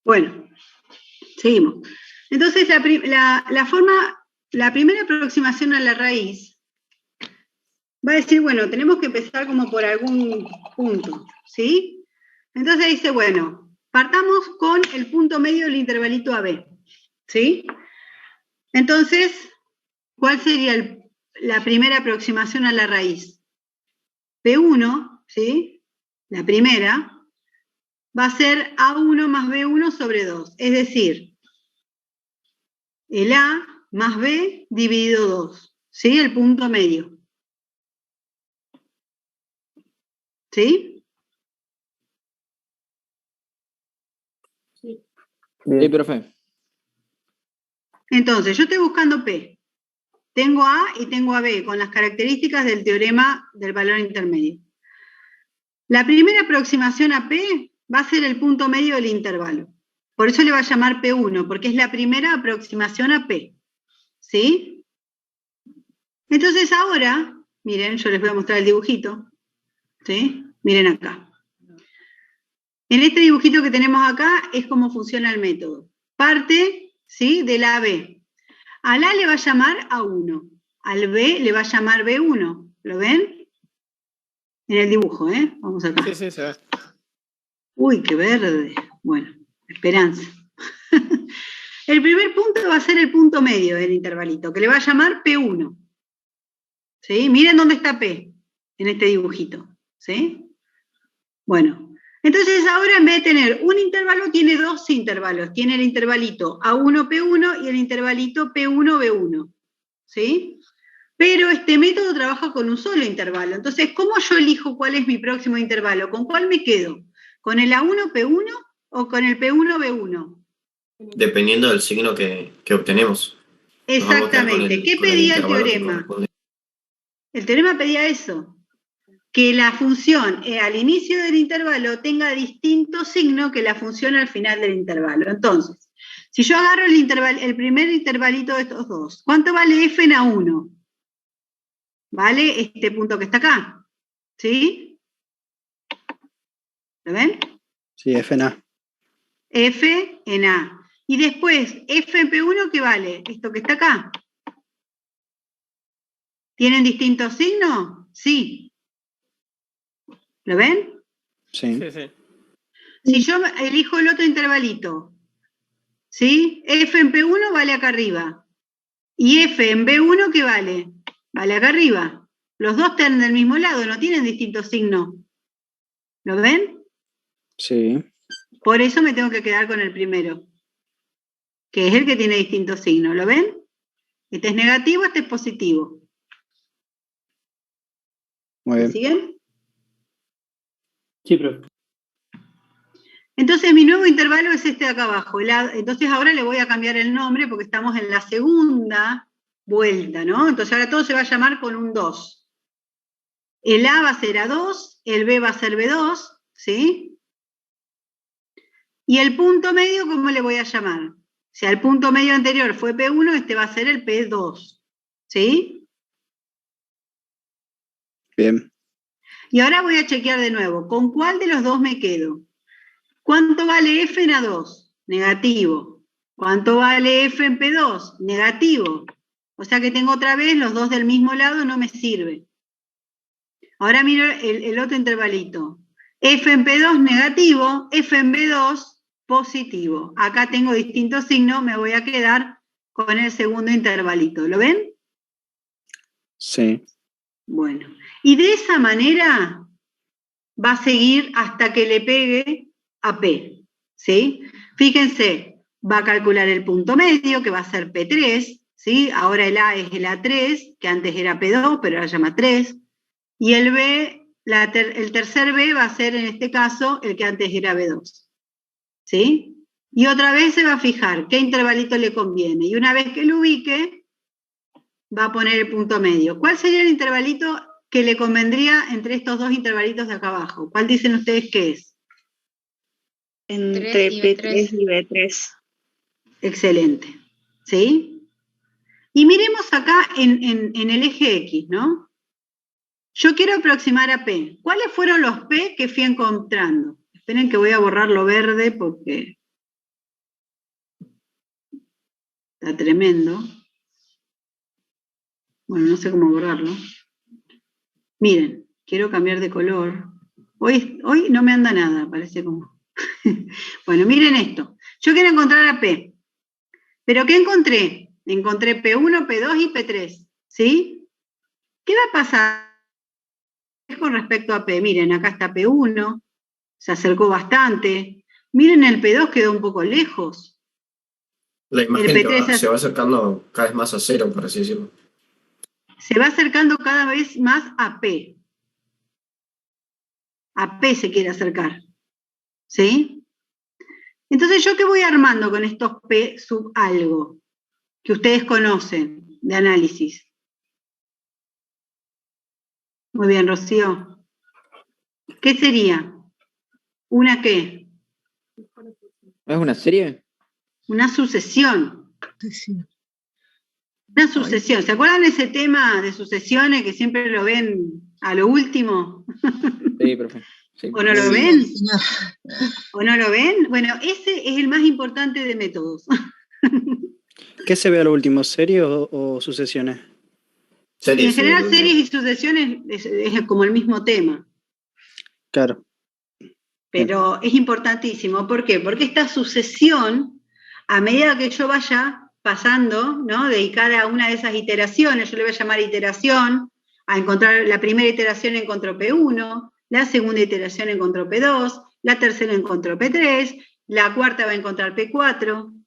Bueno, seguimos. Entonces, la primera aproximación a la raíz va a decir, bueno, tenemos que empezar como por algún punto, ¿sí? Entonces dice, bueno, partamos con el punto medio del intervalito AB, ¿sí? Entonces, ¿cuál sería la primera aproximación a la raíz? P1, ¿sí? La primera va a ser A1 más B1 sobre 2, es decir, el A más B dividido 2, ¿sí? El punto medio. ¿Sí? Sí, profe. Entonces, yo estoy buscando P. Tengo A y tengo AB con las características del teorema del valor intermedio. La primera aproximación a P va a ser el punto medio del intervalo. Por eso le va a llamar P1, porque es la primera aproximación a P. ¿Sí? Entonces ahora, miren, yo les voy a mostrar el dibujito. ¿Sí? Miren acá. En este dibujito que tenemos acá es cómo funciona el método. Parte, ¿sí?, de la AB. Al A le va a llamar A1. Al B le va a llamar B1. ¿Lo ven? En el dibujo, ¿eh? Vamos acá. Sí, se ve. Uy, qué verde. Bueno, esperanza. El primer punto va a ser el punto medio del intervalito, que le va a llamar P1. ¿Sí? Miren dónde está P en este dibujito. ¿Sí? Bueno, entonces ahora en vez de tener un intervalo, tiene dos intervalos. Tiene el intervalito A1P1 y el intervalito P1B1. ¿Sí? Pero este método trabaja con un solo intervalo. Entonces, ¿cómo yo elijo cuál es mi próximo intervalo? ¿Con cuál me quedo? ¿Con el A1P1 o con el P1B1? Dependiendo del signo que obtenemos. Exactamente. ¿Qué pedía el teorema? El teorema pedía eso. Que la función al inicio del intervalo tenga distinto signo que la función al final del intervalo. Entonces, si yo agarro el primer intervalito de estos dos, ¿cuánto vale f en A1? ¿Vale? Este punto que está acá. ¿Sí? ¿Lo ven? Sí, F en A. F en A. Y después, F en P1, ¿qué vale? Esto que está acá. ¿Tienen distintos signos? Sí. ¿Lo ven? Sí. Si yo elijo el otro intervalito, ¿sí? F en P1 vale acá arriba. ¿Y F en B1 qué vale? Vale acá arriba. Los dos están del mismo lado, no tienen distintos signos. ¿Lo ven? Sí. Por eso me tengo que quedar con el primero, que es el que tiene distintos signos. ¿Lo ven? Este es negativo, este es positivo. Muy bien. ¿Me siguen? Sí, profe. Entonces mi nuevo intervalo es este de acá abajo. Entonces ahora le voy a cambiar el nombre porque estamos en la segunda vuelta, ¿no? Entonces ahora todo se va a llamar con un 2. El A va a ser A2, el B va a ser B2, ¿sí? Y el punto medio, ¿cómo le voy a llamar? O sea, el punto medio anterior fue P1, este va a ser el P2, ¿sí? Bien. Y ahora voy a chequear de nuevo, ¿con cuál de los dos me quedo? ¿Cuánto vale F en A2? Negativo. ¿Cuánto vale F en P2? Negativo. O sea que tengo otra vez los dos del mismo lado, no me sirve. Ahora miro el otro intervalito. F en P2 negativo, F en B2 positivo. Acá tengo distintos signos, me voy a quedar con el segundo intervalito. ¿Lo ven? Sí. Bueno. Y de esa manera va a seguir hasta que le pegue a P, ¿sí? Fíjense, va a calcular el punto medio, que va a ser P3, ¿sí? Ahora el A es el A3, que antes era P2, pero ahora se llama 3, y el B, el tercer B va a ser en este caso el que antes era B2, ¿sí? Y otra vez se va a fijar qué intervalito le conviene, y una vez que lo ubique, va a poner el punto medio. ¿Cuál sería el intervalito que le convendría entre estos dos intervalitos de acá abajo? ¿Cuál dicen ustedes que es? Entre P3 y B3. Excelente. ¿Sí? Y miremos acá en el eje X, ¿no? Yo quiero aproximar a P. ¿Cuáles fueron los P que fui encontrando? Esperen que voy a borrar lo verde porque está tremendo. Bueno, no sé cómo borrarlo. Miren, quiero cambiar de color. Hoy no me anda nada, parece como... Bueno, miren esto. Yo quiero encontrar a P. ¿Pero qué encontré? Encontré P1, P2 y P3. ¿Sí? ¿Qué va a pasar con respecto a P? Miren, acá está P1, se acercó bastante. Miren, el P2 quedó un poco lejos. La imagen P3 se va acercando cada vez más a cero, por así decirlo. Se va acercando cada vez más a P. A P se quiere acercar. ¿Sí? Entonces, ¿yo qué voy armando con estos P sub algo que ustedes conocen de análisis? Muy bien, Rocío. ¿Qué sería? ¿Una qué? ¿Es una serie? Una sucesión. Una sucesión. ¿Se acuerdan de ese tema de sucesiones que siempre lo ven a lo último? Sí, profe. Sí. ¿O no lo ven? ¿O no lo ven? Bueno, ese es el más importante de métodos. ¿Qué se ve a lo último, serie o sucesiones? En general, series y sucesiones es como el mismo tema. Claro. Pero es importantísimo. ¿Por qué? Porque esta sucesión, a medida que yo vaya pasando, ¿no? De cada una de esas iteraciones, yo le voy a llamar iteración, a encontrar la primera iteración encontró P1, la segunda iteración encontró P2, la tercera encontró P3, la cuarta va a encontrar P4,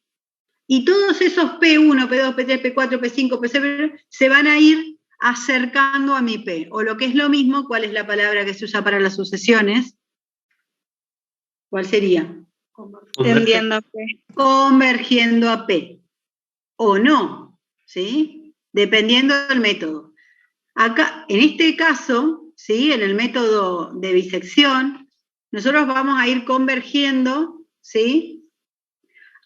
y todos esos P1, P2, P3, P4, P5, P6 se van a ir acercando a mi P, o lo que es lo mismo, ¿cuál es la palabra que se usa para las sucesiones? ¿Cuál sería? Tendiendo a P. Convergiendo a P. O no, ¿sí? Dependiendo del método. Acá, en este caso, ¿sí? En el método de bisección, nosotros vamos a ir convergiendo, ¿sí?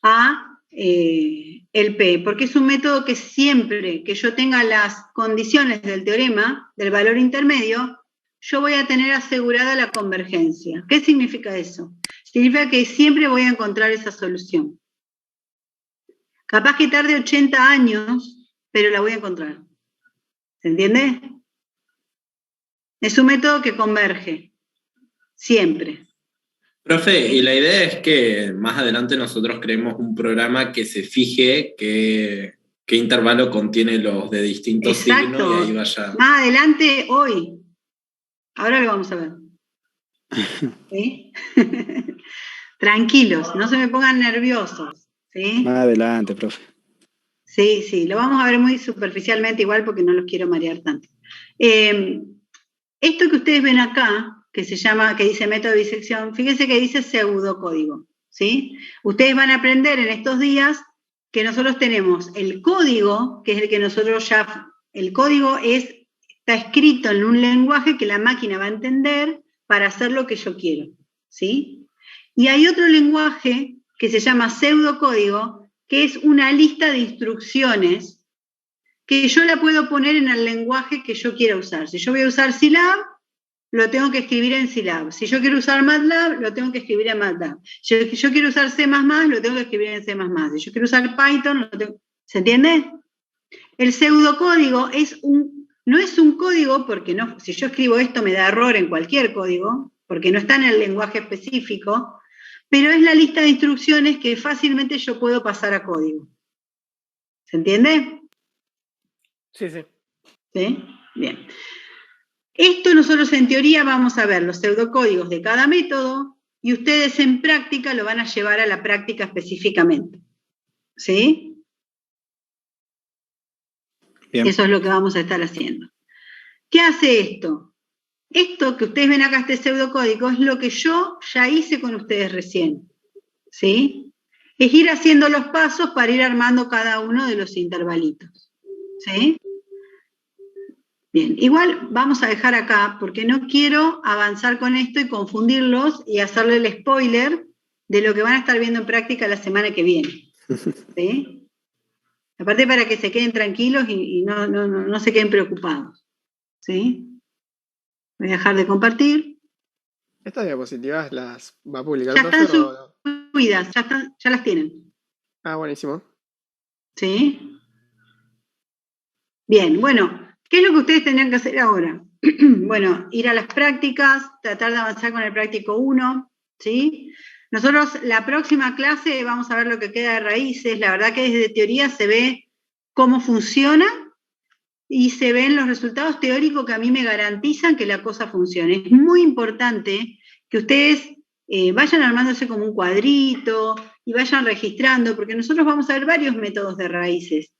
A el P, porque es un método que siempre que yo tenga las condiciones del teorema, del valor intermedio, yo voy a tener asegurada la convergencia. ¿Qué significa eso? Significa que siempre voy a encontrar esa solución. Capaz que tarde 80 años, pero la voy a encontrar. ¿Se entiende? Es un método que converge. Siempre. Profe, y la idea es que más adelante nosotros creemos un programa que se fije qué intervalo contiene los de distintos signos y ahí vaya. Más adelante, hoy. Ahora lo vamos a ver. ¿Sí? Tranquilos, no se me pongan nerviosos. ¿Sí? Más adelante, profe. Sí, lo vamos a ver muy superficialmente igual porque no los quiero marear tanto. Esto que ustedes ven acá, que dice método de disección, fíjense que dice pseudocódigo, ¿sí? Ustedes van a aprender en estos días que nosotros tenemos el código, que es el que nosotros el código está escrito en un lenguaje que la máquina va a entender para hacer lo que yo quiero, ¿sí? Y hay otro lenguaje que se llama pseudocódigo, que es una lista de instrucciones que yo la puedo poner en el lenguaje que yo quiera usar. Si yo voy a usar Scilab, lo tengo que escribir en Scilab. Si yo quiero usar MATLAB, lo tengo que escribir en MATLAB. Si yo quiero usar C++, lo tengo que escribir en C++. Si yo quiero usar Python, ¿se entiende? El pseudocódigo no es un código, porque si yo escribo esto me da error en cualquier código, porque no está en el lenguaje específico, pero es la lista de instrucciones que fácilmente yo puedo pasar a código. ¿Se entiende? Sí. ¿Sí? Bien. Esto nosotros en teoría vamos a ver los pseudocódigos de cada método y ustedes en práctica lo van a llevar a la práctica específicamente. ¿Sí? Bien. Eso es lo que vamos a estar haciendo. ¿Qué hace esto? Esto que ustedes ven acá, este pseudocódigo, es lo que yo ya hice con ustedes recién. ¿Sí? Es ir haciendo los pasos para ir armando cada uno de los intervalitos. ¿Sí? Bien, igual vamos a dejar acá porque no quiero avanzar con esto y confundirlos y hacerle el spoiler de lo que van a estar viendo en práctica la semana que viene. ¿Sí? Aparte para que se queden tranquilos y no se queden preocupados. ¿Sí? Voy a dejar de compartir. ¿Estas diapositivas las va a publicar ya el profe? Están subidas, ya las tienen. Ah, buenísimo. ¿Sí? Bien, bueno. ¿Qué es lo que ustedes tendrían que hacer ahora? Bueno, ir a las prácticas, tratar de avanzar con el práctico 1, ¿sí? Nosotros la próxima clase vamos a ver lo que queda de raíces. La verdad que desde teoría se ve cómo funciona y se ven los resultados teóricos que a mí me garantizan que la cosa funcione. Es muy importante que ustedes vayan armándose como un cuadrito y vayan registrando, porque nosotros vamos a ver varios métodos de raíces.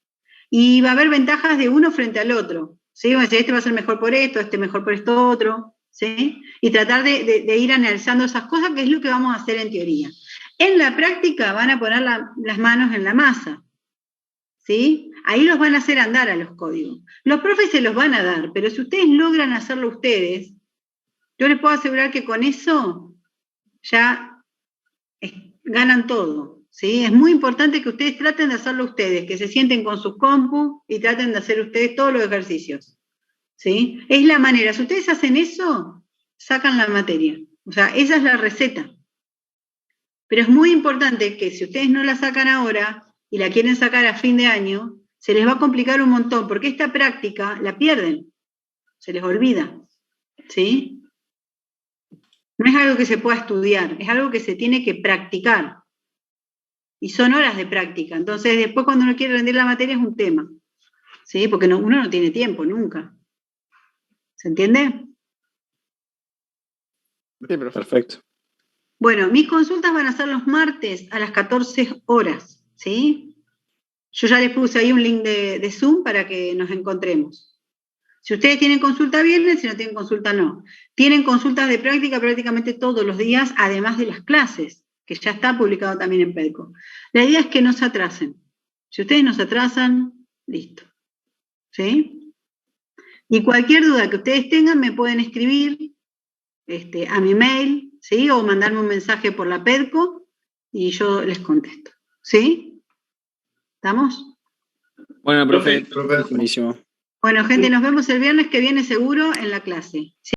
Y va a haber ventajas de uno frente al otro, ¿sí? Vamos a decir, este va a ser mejor por esto, este mejor por esto otro, ¿sí? Y tratar de ir analizando esas cosas, que es lo que vamos a hacer en teoría. En la práctica van a poner las manos en la masa, ¿sí? Ahí los van a hacer andar a los códigos. Los profes se los van a dar, pero si ustedes logran hacerlo ustedes, yo les puedo asegurar que con eso ya ganan todo. ¿Sí? Es muy importante que ustedes traten de hacerlo ustedes, que se sienten con sus compus y traten de hacer ustedes todos los ejercicios. ¿Sí? Es la manera. Si ustedes hacen eso, sacan la materia. O sea, esa es la receta. Pero es muy importante que si ustedes no la sacan ahora y la quieren sacar a fin de año, se les va a complicar un montón, porque esta práctica la pierden. Se les olvida. ¿Sí? No es algo que se pueda estudiar, es algo que se tiene que practicar. Y son horas de práctica. Entonces, después cuando uno quiere rendir la materia es un tema. ¿Sí? Porque uno no tiene tiempo, nunca. ¿Se entiende? Sí, perfecto. Bueno, mis consultas van a ser los martes a las 14 horas. ¿Sí? Yo ya les puse ahí un link de Zoom para que nos encontremos. Si ustedes tienen consulta viernes, si no tienen consulta, no. Tienen consultas de práctica prácticamente todos los días, además de las clases, que ya está publicado también en PEDCO. La idea es que no se atrasen. Si ustedes no se atrasan, listo. ¿Sí? Y cualquier duda que ustedes tengan me pueden escribir a mi mail, ¿sí? O mandarme un mensaje por la PEDCO y yo les contesto. ¿Sí? ¿Estamos? Bueno, profe. Buenísimo. Bueno, gente, nos vemos el viernes que viene seguro en la clase. ¿Sí?